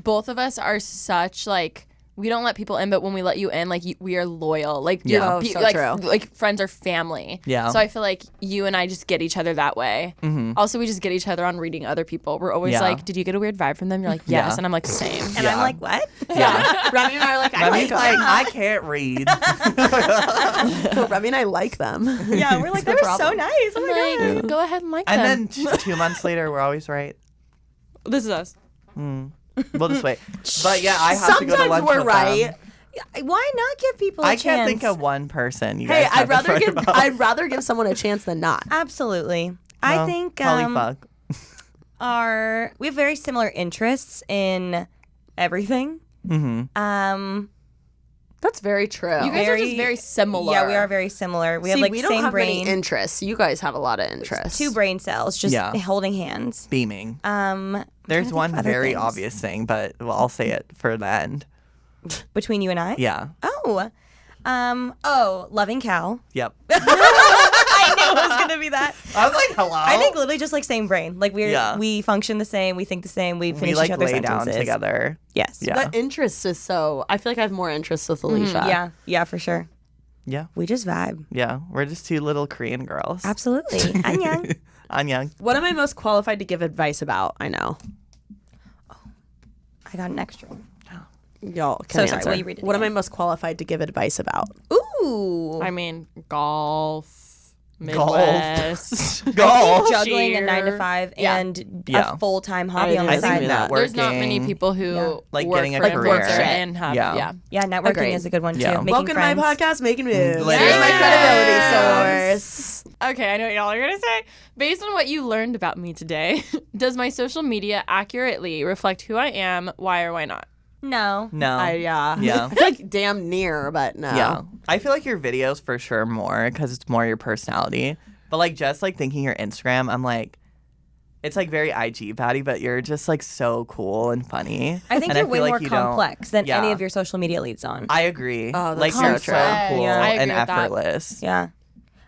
both of us are such like we don't let people in, but when we let you in, like we are loyal. Like Yeah. Oh, so like true. like friends are family. Yeah. So I feel like you and I just get each other that way. Also, we just get each other on reading other people. We're always Yeah. like, "Did you get a weird vibe from them?" You're like, "Yes," Yeah. and I'm like, "Same." And Yeah. I'm like, what? Yeah. Remi and I are like, I Remi's like like, them. I can't read. Remi and I like them. Yeah, we're like, the they were so problem. nice. Oh I'm my God. like, go ahead and like And them. then 2 months later, we're always right. This is us. We'll just wait. But yeah, I have to go to Sometimes lunch we're with right. them. Why not give people a I chance? can't think of one person. Hey, I'd rather give someone a chance than not. Absolutely. I think probably fuck. we have very similar interests in everything. Mm-hmm. That's very true. You guys are just very similar. Yeah, we are very similar. We have like we don't same have brain. many interests. You guys have a lot of interests. 2 brain cells just holding hands. Beaming. I'm There's trying to think one of other very things. obvious thing, but I'll say it for the end. Between you and I? Yeah. Loving Cal. Yep. I knew it was going to be that. I was like, hello. I think literally just like same brain. Like we function the same, we think the same, we finish like each other's lay sentences. down together. Yes. Yeah. The interest is so. I feel like I have more interests with Alisha. Yeah, for sure. Yeah. We just vibe. Yeah. We're just 2 little Korean girls. Absolutely. Annyeong. Annyeong. What am I most qualified to give advice about? I know. I got an extra. Y'all can So sorry, answer. will you read it What am again? I most qualified to give advice about? Ooh. I mean, golf, Midwest. Golf. Juggling a Cheer. 9 to 5 Yeah. and Yeah. a full-time hobby on I the think side. that- There's not many Networking. people who Like work getting a for career. influencer and have Yeah. Yeah, networking Agreed. is a good one too. Yeah. Making Welcome friends. to my podcast, Making Moves. Literally. Here's my Yes. credibility source. Okay, I know what y'all are gonna say. Based on what you learned about me today, does my social media accurately reflect who I am? Why or why not? No. No. Yeah. Yeah. I feel like damn near, but no. Yeah. I feel like your videos for sure more because it's more your personality. But like just like thinking your Instagram, I'm like, it's like very IG patty, but you're just like so cool and funny. I think And you're feel way like more you don't- complex than any Yeah. of your social media leads on. I agree. Oh, that's like so you're true. so cool Yeah. I agree and with that. effortless. Yeah.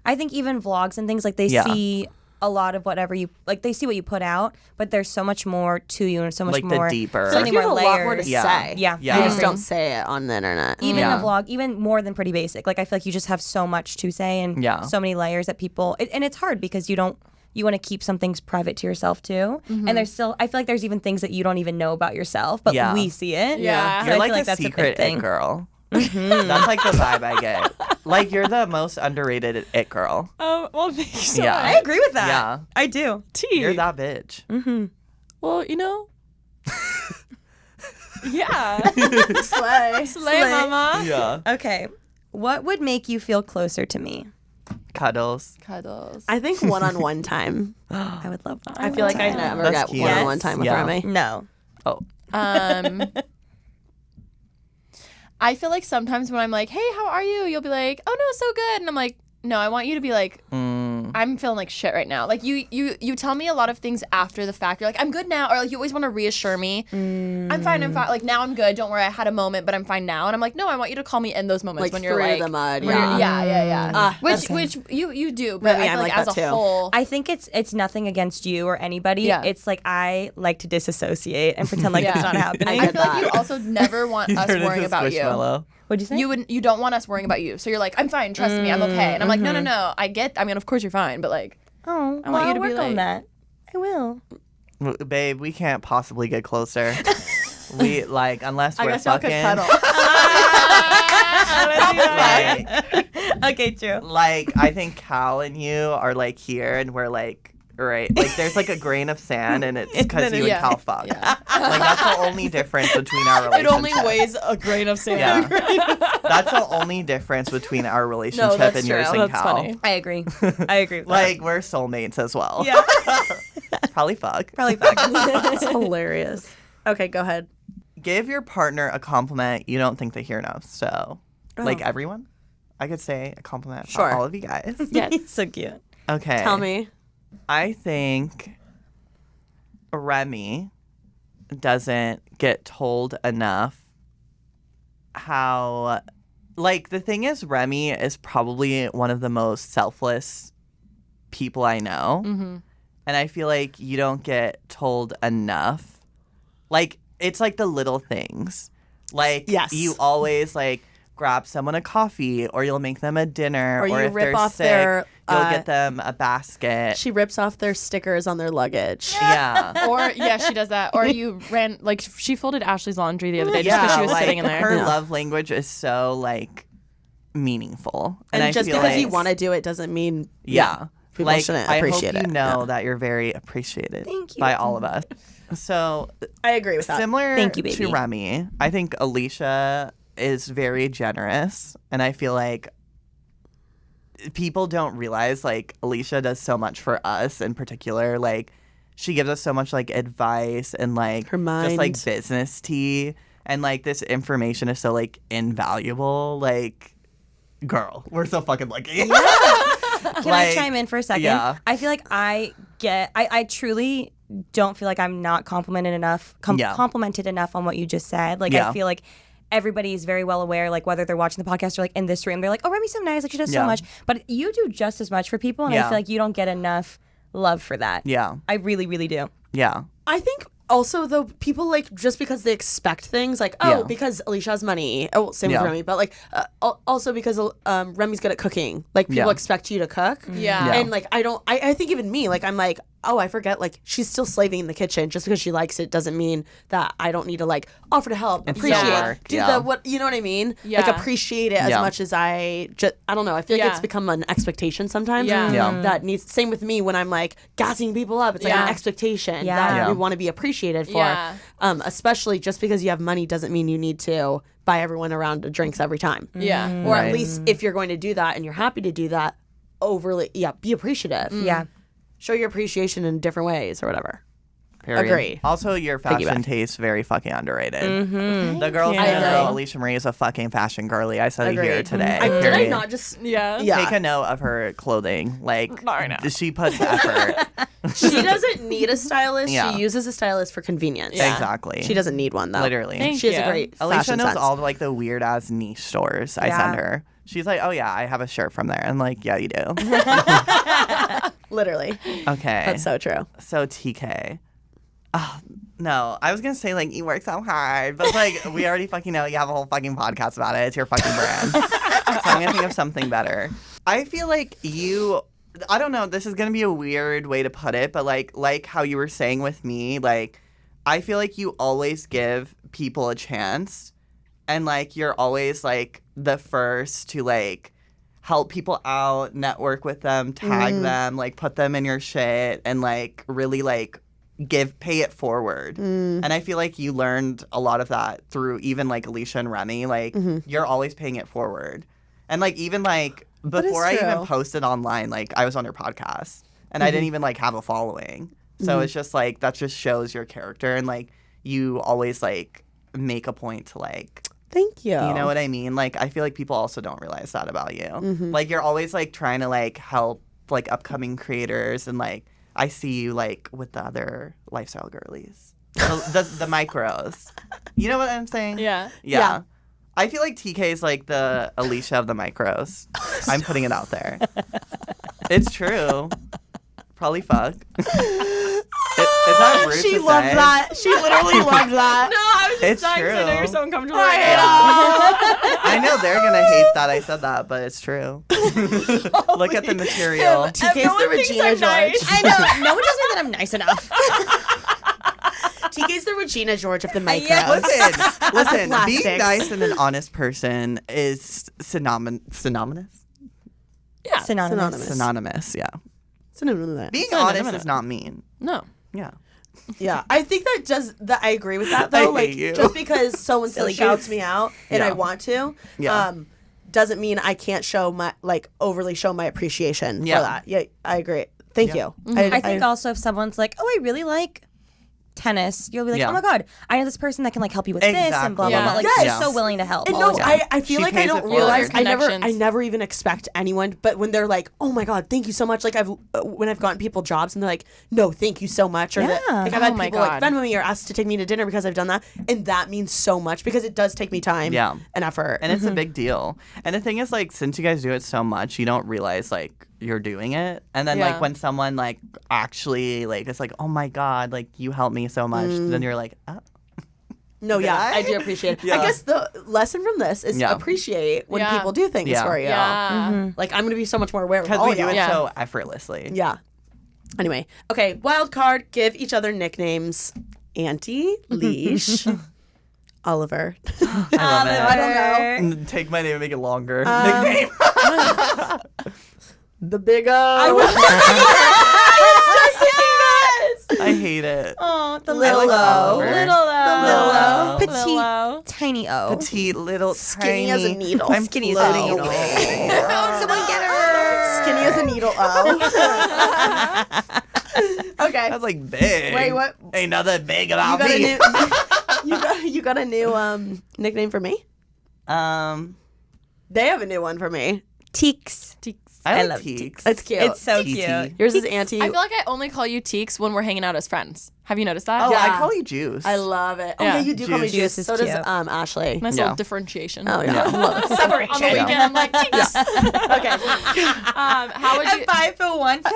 I think even vlogs and things like they Yeah. see a lot of whatever you like they see what you put out, but there's so much more to you and so much Like more the deeper. I feel like many you have a more lot more to layers. Yeah. say. Yeah. Yeah. You I just agree. don't say it on the internet. Even Yeah. a vlog, even more than pretty basic. Like I feel like you just have so much to say and Yeah. so many layers that people and it's hard because you want to keep some things private to yourself too. And there's still I feel like there's even things that you don't even know about yourself, but Yeah. we see it. Yeah. So You're I like feel like a that's a big secret thing. it girl. That's like the vibe I get. Like you're the most underrated it girl. Oh, well, thank you so Yeah. I agree with that. Yeah. I do. You're that bitch. Well, you know. Yeah. Slay. Slay, mama. Yeah. Okay. What would make you feel closer to me? Cuddles. Cuddles. I think one-on-one time. I would love that. I feel like I never That's get cute. one-on-one Yes. time with Yeah. Remi. No. Oh. I feel like sometimes when I'm like, hey, how are you? You'll be like, oh, no, so good. And I'm like, no, I want you to be like, I'm feeling like shit right now. Like you tell me a lot of things after the fact. You're like, I'm good now. Or like you always want to reassure me. I'm fine. Like now I'm good. Don't worry. I had a moment, but I'm fine now. And I'm like, no, I want you to call me in those moments Like when you're through like the mud. when you're- Yeah. yeah. That's Which you do, but Maybe I I'm feel like like as that a too. whole. I think it's nothing against you or anybody. Yeah. It's like I like to disassociate and pretend like Yeah. it's not happening. I feel like you also never want us Turn into worrying about you. Squishmallow. What'd you say? You don't want us worrying about you. So you're like, I'm fine, trust me, I'm okay. And I'm like, no, I mean, of course you're fine, but like, Oh, I want you to I'll be work on like- that. I will. Babe, we can't possibly get closer. We like unless I we're guess y'all could fucking. cuddle. like, Okay, true. like I think Cal and you are like here, and we're like right. Like there's like a grain of sand, and it's because you yeah. and Cal fuck. Yeah. Like that's the only difference between our it relationship. only weighs a grain of sand. Yeah. That's the only difference between our relationship that's and yours true. and That's Cal. funny. I agree. I agree with Like we're soulmates as well. that. Yeah. Probably fuck. Probably fuck. That's hilarious. Okay, go ahead. Give your partner a compliment you don't think they hear enough. So, like everyone, I could say a compliment Sure. for all of you guys. Yes. So cute. Okay. Tell me. I think Remi doesn't get told enough how, like, the thing is, Remi is probably one of the most selfless people I know. Mm-hmm. And I feel like you don't get told enough. Like, it's like the little things. Like, Yes. you always, like, grab someone a coffee, or you'll make them a dinner, Or you if rip they're off sick, their, you'll get them a basket. She rips off their stickers on their luggage. Yeah. Or yeah, she does that. Or you ran like she folded Ashley's laundry the other day just because she was like, sitting in there. Her Yeah. love language is so, like, meaningful. And I just feel because like, you want to do it doesn't mean Yeah. people like, shouldn't I appreciate hope it. you know Yeah. that you're very appreciated Thank you. by all of us. So, I agree with that. similar Thank you, to baby. Remi, I think Alisha is very generous, and I feel like people don't realize, like, Alisha does so much for us in particular. Like, she gives us so much, like, advice and, like, Her mind. just, like, business tea. And, like, this information is so, like, invaluable. Like, girl, we're so fucking lucky. Can I chime in for a second? Yeah. I feel like I truly don't feel like I'm not complimented enough on what you just said. Like, I feel like everybody is very well aware, like, whether they're watching the podcast or, like, in this room, they're like, oh, Remi's so nice. Like, she does so much. But you do just as much for people, and I feel like you don't get enough love for that. Yeah. I really, really do. Yeah. I think also, though, people, like, just because they expect things, like, because Alisha has money. Oh, same with Remi. But, like, also because Remi's good at cooking. Like, people expect you to cook. Yeah. And, like, I think even me, like, I'm like, oh, I forget, like, she's still slaving in the kitchen. Just because she likes it doesn't mean that I don't need to, like, offer to help, appreciate, do the, you know what I mean? Yeah. Like, appreciate it as much as I don't know. I feel like it's become an expectation sometimes. That needs, same with me when I'm, like, gassing people up. It's like an expectation that we want to be appreciated for. Yeah. Especially just because you have money doesn't mean you need to buy everyone around drinks every time. Yeah. Or at least if you're going to do that and you're happy to do that, be appreciative. Yeah. Show your appreciation in different ways or whatever. Period. Agree. Also, your fashion taste very fucking underrated. The girls I know agree. Alicia Marie is a fucking fashion girly. I said Agree. it here today. Did I period. not just... Yeah. Take a note of her clothing. Like, Not right now. she puts effort. She doesn't need a stylist. Yeah. She uses a stylist for convenience. Yeah. Exactly. She doesn't need one, though. Literally. Thank She has you. a great Alicia fashion knows sense. all the, like, the weird ass niche stores I send her. She's like, oh yeah, I have a shirt from there. I'm like, yeah, you do. Literally. Okay. That's so true. So TK. Oh, no. I was going to say, like, you work so hard. But, like, we already fucking know you have a whole fucking podcast about it. It's your fucking brand. So I'm going to think of something better. I feel like I don't know. This is going to be a weird way to put it. But, like how you were saying with me, like, I feel like you always give people a chance. And, like, you're always, like, the first to, like, help people out, network with them, tag them, like, put them in your shit, and, like, really, like, pay it forward. And I feel like you learned a lot of that through even, like, Alisha and Remi. Like, you're always paying it forward. And, like, even, like, before I even posted online, like, I was on your podcast. And I didn't even, like, have a following. So it's just, like, that just shows your character. And, like, you always, like, make a point to, like... Thank you. You know what I mean? Like, I feel like people also don't realize that about you. Like, you're always, like, trying to, like, help, like, upcoming creators. And, like, I see you, like, with the other lifestyle girlies. The micros. You know what I'm saying? Yeah. I feel like TK is, like, the Alisha of the micros. I'm putting it out there. It's true. Probably fuck. Is that rude She to loved say? that. She literally loved that. No, I was just It's dying because I know true. you're so uncomfortable I right now. I know they're gonna hate that I said that, but it's true. Look at the material. TK's the Everyone thinks Regina I'm George. nice. I know. No one tells me that I'm nice enough. TK's the Regina George of the micros. Listen, being Plastics. nice and an honest person is synonymous? Yeah. Synonymous. Synonymous, yeah. Synonymous. Being Synonymous. honest is not mean. No. Yeah. Yeah, I think that I agree with that though. I Like hate you. just because so and so Silly shouts goose. me out and I Yeah. want to, Yeah. doesn't mean I can't show my overly show my appreciation Yeah. for that. Yeah, I agree. Thank Yeah. you. I think also if someone's like, oh, I really like tennis, you'll be like, Yeah. oh my God, I know this person that can like help you with this and blah, blah, Yeah. blah. Like, Yes. she's so willing to help. And all no, the time. I feel She like I pays don't it forward. realize I Connections. never even expect anyone, but when they're like, "Oh my God, thank you so much!" Like when I've gotten people jobs and they're like, "No, thank you so much," or that, Yeah. like I've had Oh my people like God. friend with me or asked to take me to dinner because I've done that, and that means so much because it does take me time, Yeah. and effort. And it's a big deal. And the thing is, like, since you guys do it so much, you don't realize, like, you're doing it. And then, Yeah. like, when someone, like, actually, like, it's like, oh my God, like, you helped me so much. Then you're like, oh. No, yeah, I? I do appreciate it. Yeah. I guess the lesson from this is Yeah. appreciate when Yeah. people do things Yeah. for you. Yeah. Like I'm gonna be so much more aware of Because all we do y'all. it Yeah. so effortlessly. Yeah. Anyway, okay. Wild card. Give each other nicknames. Auntie, Leash, Oliver. I love it. I don't know. And take my name and make it longer. Nickname. The Big O. I hate it. Oh, the Little little O. O. Oliver. Little O. Little O. Petite, tiny O. Petite, little, Skinny tiny. as a needle. I'm Skinny as a floating needle. away. Someone get her. Skinny as a needle. Okay. That's like big. Wait, what? Ain't nothing big You about got a me. new. You got a new nickname for me? They have a new one for me. Teeks. I love like Teeks. It's cute. It's so TT. cute. Yours is Auntie. I feel like I only call you Teeks when we're hanging out as friends. Have you noticed that? Oh, Yeah. I call you Juice. I love it. Oh Yeah. yeah, you do call me Juice. Juice. Juice So is does cute. Ashley. Nice Yeah. little differentiation. Oh yeah. Yeah. Love it. On the weekend, I'm like, Teeks. Okay. How would you? 5 for 1. 1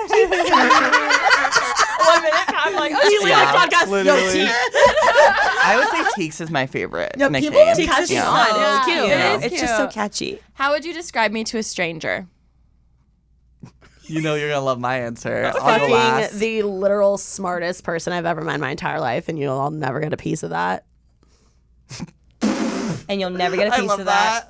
minute, I'm like, oh, We Yeah, like podcast. literally. Yo, T. I would say Teeks is my favorite Yeah, nickname. people catch It's on. fun. Yeah. It's cute. It is It's just so cute. catchy. How would you describe me to a stranger? You know you're gonna love my answer. I'll go Fucking last. the literal smartest person I've ever met in my entire life, and you'll all never get a piece of that. And you'll never get a I piece love of that.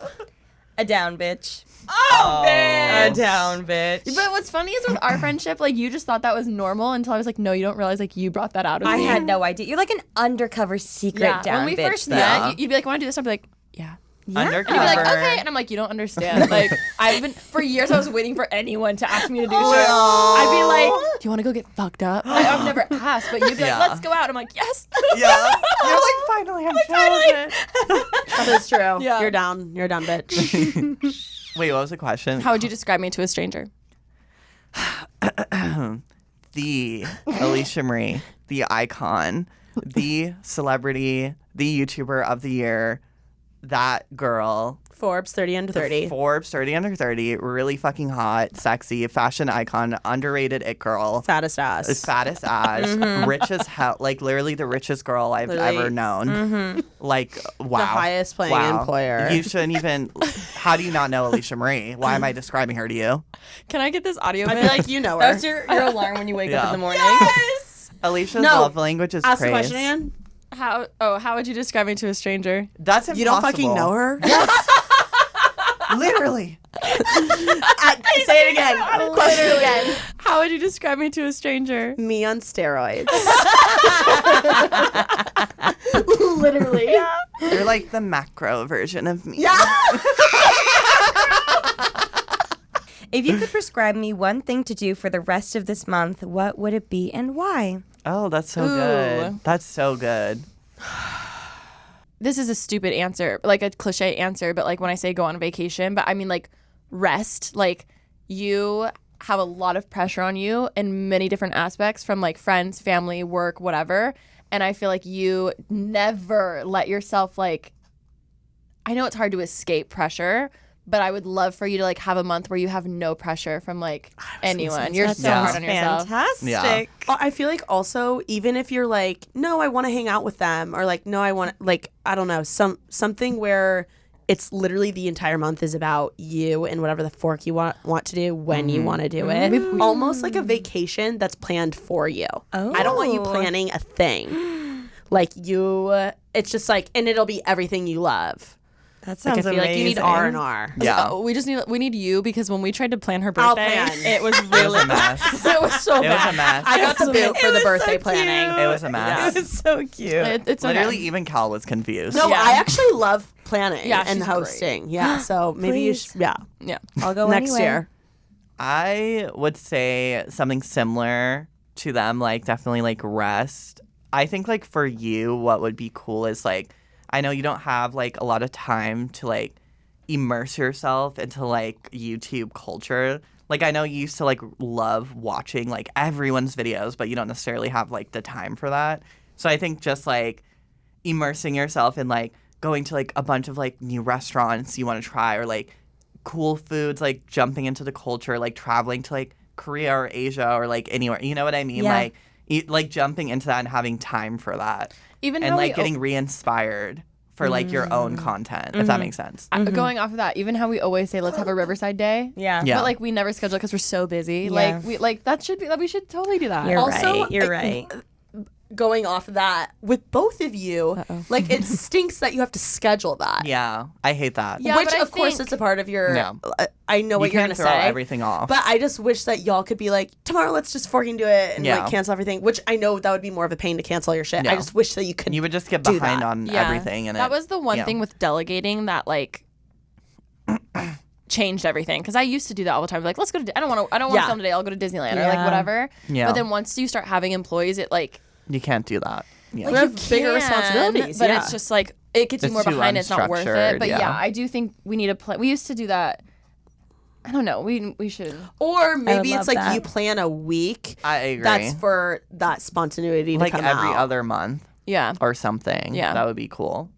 A down bitch. Oh, A down bitch. But what's funny is with our friendship, like you just thought that was normal until I was like, no, you don't realize like you brought that out of I me. had no idea. You're like an undercover secret Yeah. down When we bitch. first though. met, you'd be like, want to do this? I'd be like, yeah. Undercover. And you'd be like, okay. And I'm like, you don't understand. Like, I've been, for years, I was waiting for anyone to ask me to do shit. I'd be like, do you want to go get fucked up? I've never asked, but you'd be Yeah. like, let's go out. I'm like, yes. Yeah. You're like, finally, I'm chosen. That is true. Yeah. You're down, bitch. Wait, what was the question? How would you describe me to a stranger? The Alisha Marie, the icon, the celebrity, the YouTuber of the year, that girl, Forbes 30 under 30. Forbes 30 under 30, really fucking hot, sexy, fashion icon, underrated it girl, Fattest ass. fattest ass, rich as hell, like literally the richest girl I've Literally. ever known. Like, wow. The highest paying Wow. employer. You shouldn't even, how do you not know Alisha Marie? Why am I describing her to you? Can I get this audio I bit? feel like you know her. That's your alarm when you wake up Yeah. in the morning. Yes! Alicia's No. love language is Ask praise. the question again. How would you describe me to a stranger? That's impossible. You don't fucking know her? Literally. Say it again. Question it again. How would you describe me to a stranger? Me on steroids. Literally. You're like the macro version of me. Yeah. If you could prescribe me one thing to do for the rest of this month, what would it be and why? Oh, that's so Ooh. good. That's so good. This is a stupid answer, like a cliche answer, but like when I say go on vacation, but I mean like rest. Like you have a lot of pressure on you in many different aspects from like friends, family, work, whatever. And I feel like you never let yourself like, I know it's hard to escape pressure, but I would love for you to like have a month where you have no pressure from like anyone. You're so Yeah. hard on yourself. Fantastic. Yeah. I feel like also, even if you're like, no, I want to hang out with them, or like, no, I want, like, I don't know, something where it's literally the entire month is about you and whatever the fork you want to do when you want to do it. Almost like a vacation that's planned for you. I don't want you planning a thing. Like you, it's just like, and it'll be everything you love. That Like, I sounds feel like you need R&R. Yeah. Oh, we need you because when we tried to plan her I'll birthday, plan. it was It really was a mess. It was so It was bad. a mess. I got the boot for the birthday so planning. It was a mess. It was so cute. it's okay. Literally, even Cal was confused. No, Yeah. I actually love planning Yeah, and she's great. hosting. Yeah, so maybe you should, yeah, Yeah. I'll go next anyway. year. I would say something similar to them, like definitely like rest. I think like for you, what would be cool is like, I know you don't have like a lot of time to like immerse yourself into like YouTube culture. Like I know you used to like love watching like everyone's videos, but you don't necessarily have like the time for that. So I think just like immersing yourself in like going to like a bunch of like new restaurants you want to try, or like cool foods, like jumping into the culture, like traveling to like Korea or Asia or like anywhere. You know what I mean? Yeah. Like jumping into that and having time for that. Even And though like getting re-inspired for like your own content, if that makes sense. going off of that, even how we always say let's have a Riverside day. Yeah. Yeah. But like we never schedule because we're so busy. Yeah. Like we should totally do that. You're Also, right. You're right. going off of that, with both of you, like it stinks that you have to schedule that. Yeah, I hate that. Yeah, Which but I of course think- it's a part of your. Yeah. I know what You you're can't gonna throw say. everything off. But I just wish that y'all could be like, tomorrow let's just fucking do it and Yeah. like cancel everything. Which I know that would be more of a pain to cancel your shit. Yeah. I just wish that you could. You would just get do behind that. on Yeah. everything, and that was the one yeah. thing with delegating that like changed everything. Because I used to do that all the time. Like, let's go to. I don't want to Yeah. film today. I'll go to Disneyland or like Yeah. whatever. Yeah. But then once you start having employees, it like You can't do that. Yeah. We have bigger can, responsibilities. But yeah. it's just like it gets you It's more too behind. It's not worth unstructured, it. But yeah. yeah, I do think we need a plan. We used to do that. I don't know. We should. Or maybe love it's like that. you plan a week. I agree. That's for that spontaneity to like come every out. other month Yeah. or something. Yeah. That would be cool.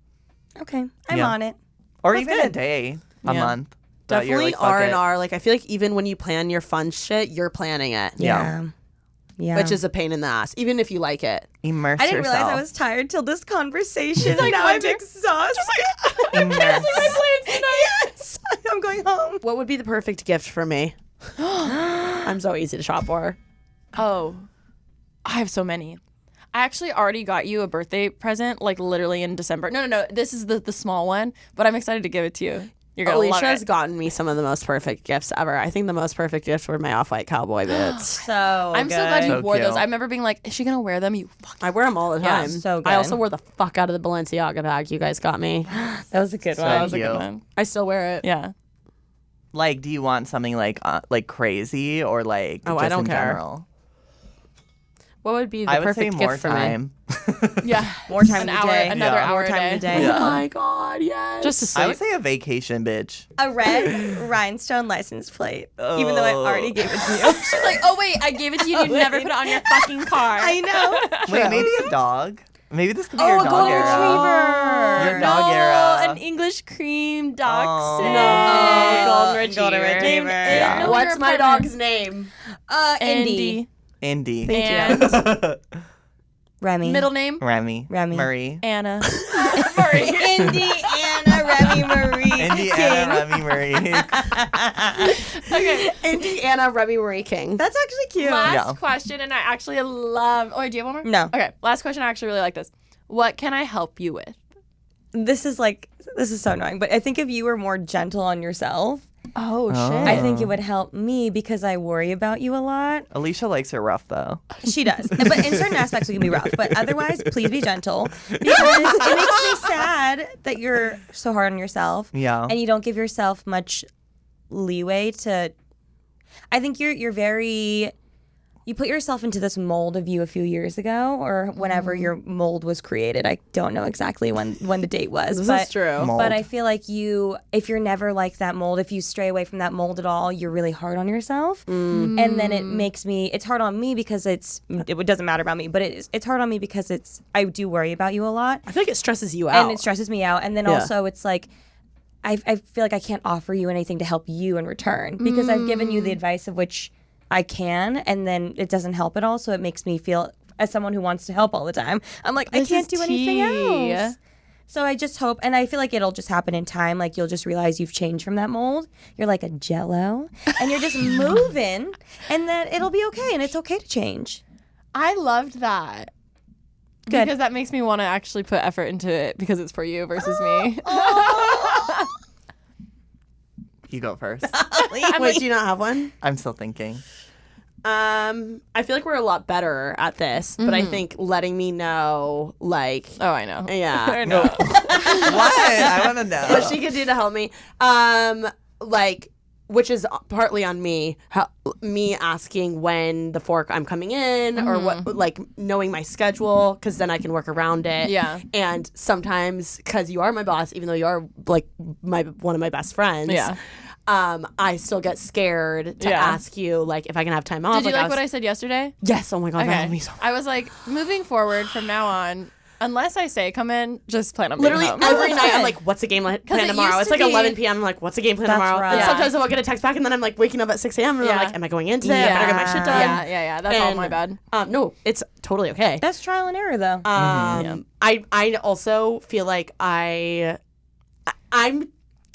Okay, I'm Yeah. on it. Or That's even a good. day, a Yeah. month. that you're Definitely like, fuck it. R&R. Like I feel like even when you plan your fun shit, you're planning it. Yeah. Yeah. Which is a pain in the ass, even if you like it. Immerse I didn't yourself. realize I was tired till this conversation. like, now I'm wonder- exhausted. Immerse. Yes, I'm going home. What would be the perfect gift for me? I'm so easy to shop for. Oh, I have so many. I actually already got you a birthday present, like literally in December. No. This is the small one, but I'm excited to give it to you. You're gonna love Alicia has it. gotten me some of the most perfect gifts ever. I think the most perfect gifts were my off-white cowboy boots. So I'm so glad you So wore those. cute. I remember being like, "Is she gonna wear them?" You fucking. I wear them all the Yeah, time. so I also good. wore the fuck out of the Balenciaga bag you guys got me. That was a good So one. That was a cute. good one. I still wear it. Yeah. Like, do you want something like crazy or like Oh, just I don't in care. general? What would be the I would perfect say more gift for me? time. Yeah. More time An in the hour, day. another Yeah. hour More time in a the day. day. Yeah. Oh my god, yes. Just to sleep. I would say a vacation, bitch. A red rhinestone license plate. Even though I already gave it to you. She's like, "Oh wait, I gave it to you. You never put it on your fucking car." I know. Wait, maybe a dog. Maybe this could be Oh, your a dog golden era. retriever. Your dog no, era. an English cream dog. Oh. sit. No, golden Golden retriever. retriever. Yeah. No, What's your my partner. dog's name? Indy. Indy. Thank you. Remi. Middle name Remi. Remi. Marie. Anna. Indy, Anna, Remi, Marie. Indiana Remi Marie. Okay. Indiana Remy Marie King. That's actually cute. Last Yeah. question, and I actually love. Oh, wait, do you have one more? No. Okay. Last question. I actually really like this. What can I help you with? This is so annoying, but I think if you were more gentle on yourself, Oh, I think it would help me because I worry about you a lot. Alicia likes her rough though. She does. But in certain aspects, we can be rough. But otherwise, please be gentle because it makes me sad that you're so hard on yourself. Yeah. And you don't give yourself much leeway to. I think you're very. You put yourself into this mold of you a few years ago, or whenever your mold was created. I don't know exactly when the date was. This but, is true. Mold. But I feel like if you're never like that mold, if you stray away from that mold at all, you're really hard on yourself. And then it's hard on me because it doesn't matter about me, but it's hard on me because I do worry about you a lot. I feel like it stresses you out. And it stresses me out. And then also it's like, I feel like I can't offer you anything to help you in return because I've given you the advice of which I can, and then it doesn't help at all. So it makes me feel, as someone who wants to help all the time, I'm like, I This can't is do anything tea. else. So I just hope, and I feel like it'll just happen in time. Like you'll just realize you've changed from that mold. You're like a Jello, and you're just moving, and that it'll be okay, and it's okay to change. I loved that. Good. Because that makes me want to actually put effort into it because it's for you versus me. You go first. Wait, do you not have one? I'm still thinking. I feel like we're a lot better at this, but I think letting me know, like, Oh, I know. yeah, I know. What? I want to know. what she could do to help me. Like, which is partly on me, me asking when the fork I'm coming in or what, like knowing my schedule, because then I can work around it. Yeah. And sometimes, because you are my boss, even though you are like one of my best friends. Yeah. I still get scared to Yeah. ask you, like, if I can have time off. Did you like was- what I said yesterday? Yes. Oh my god, that Okay. helped me so much. I was like, moving forward from now on, unless I say come in, just plan on being Literally home. every night, I'm like, "What's the game plan it tomorrow?" used It's to like be- 11 p.m. I'm like, "What's the game plan That's tomorrow?" right. And Yeah. sometimes I will get a text back, and then I'm like waking up at 6 a.m. and Yeah. I'm like, "Am I going in today? I better get my shit done." Yeah. That's all And, my bad. No, it's totally okay. That's trial and error, though. I also feel like I'm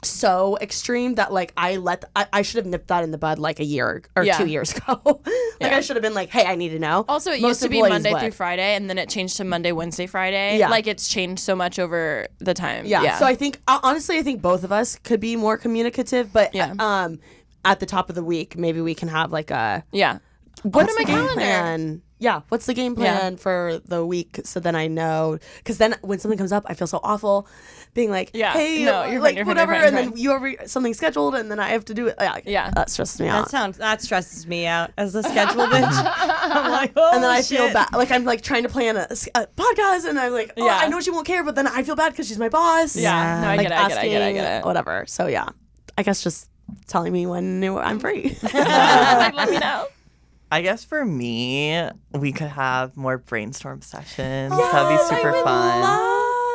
so extreme that like I should have nipped that in the bud like a year or 2 years ago. I should have been like, hey, I need to know. Also, it used to be Monday through Friday, and then it changed to Monday, Wednesday, Friday. Yeah. Like it's changed so much over the time. Yeah. So I think honestly, I think both of us could be more communicative, but at the top of the week, maybe we can have like a Put in my game calendar. plan? Yeah, what's the game plan for the week? So then I know, because then when something comes up, I feel so awful, being like, hey, no, you're like fine, whatever, you're fine, and then you have something scheduled, and then I have to do it. Yeah, that stresses me out. That stresses me out as a schedule bitch. I'm like, oh, and then I shit. feel bad, like I'm like trying to plan a podcast, and I'm like, I know she won't care, but then I feel bad because she's my boss. Yeah, no, I like get it, I get it. Whatever. So yeah, I guess just telling me when I'm free. Like, let me know. I guess for me, we could have more brainstorm sessions. That'd be super fun.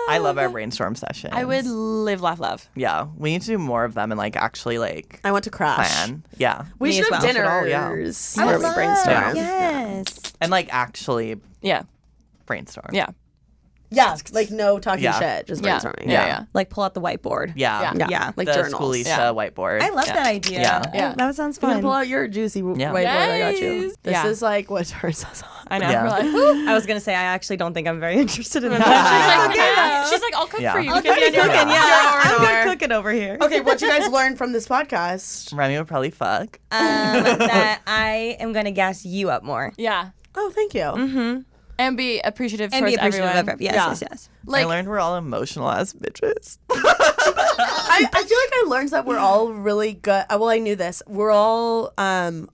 I love our brainstorm sessions. I would live, laugh, love. Yeah, we need to do more of them and like actually like I want to crash. plan. Yeah, We Me should as have well. dinners I where would we love- brainstorm. Yes. and like actually Yeah. brainstorm. Yeah. Yeah, like no talking Yeah. shit, just Yeah. brainstorming. Yeah. Like pull out the whiteboard. Yeah. Yeah, like The journals. Schoolisha Yeah. whiteboard. I love that idea. Yeah. That sounds You can fun. pull out your juicy Yeah. whiteboard. I got you. Yes. This Yeah. is like what turns us on. I know. Yeah. We're like, "Woo." I was gonna say I actually don't think I'm very interested in that. She's like, I'll cook Yeah. for you. I'll Give cook me it, your cooking. your Yeah, I'm hour. good cooking over here. Okay, what you guys learn from this podcast? Remi would probably fuck. That I am gonna gas you up more Yeah. Oh, thank you. And be appreciative and towards be appreciative everyone. of it. Yes, Yeah. yes. Like, I learned we're all emotional as bitches. I feel like I learned that we're all really good. Well, I knew this. We're all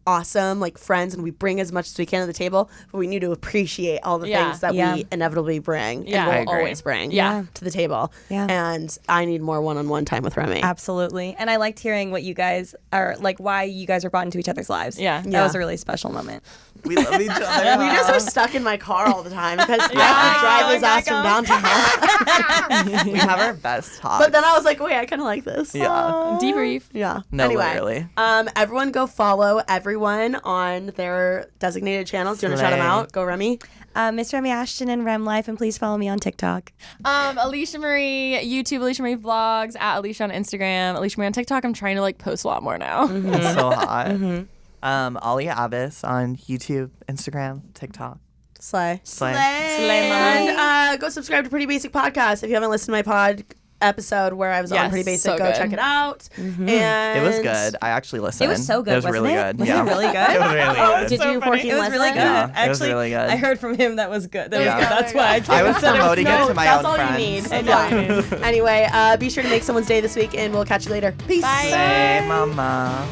awesome, like friends, and we bring as much as we can to the table. But we need to appreciate all the Yeah. things that Yeah. we inevitably bring Yeah. and I will agree. always bring Yeah. to the table. Yeah. And I need more one-on-one time with Remi. Absolutely. And I liked hearing what you guys are like, why you guys are brought into each other's lives. Yeah. That Yeah. was a really special moment. We love each other. We just are stuck in my car all the time because I have to drive his ass from downtown. We have our best talks. But then I was like, wait, I kind of like this. yeah. debrief. Yeah. No, anyway, literally. everyone go follow everyone on their designated channels. Do you want to shout them Slay. out? Go, Remi. Miss Remi Ashton and Rem Life, and please follow me on TikTok. Alicia Marie, YouTube, Alicia Marie Vlogs, at Alicia on Instagram, Alicia Marie on TikTok. I'm trying to like post a lot more now. It's so hot. Ollie Abbas on YouTube, Instagram, TikTok. Slay. Slay. Slay, mama. And go subscribe to Pretty Basic Podcast. If you haven't listened to my pod episode where I was on Yes, Pretty Basic, so go good. check it out. And It was good. I actually listened. It was so good, It was wasn't really it? good. Was it yeah. really good? It was really good. Did you working It was really good. Yeah, it was Actually, really good. I heard from him that was good. That Yeah. was good. That's why I I came was instead of- promoting it to my that's own all friends. you need. That's all you need. Anyway, be sure to make someone's day this week, and we'll catch you later. Peace. Bye. Slay, mama.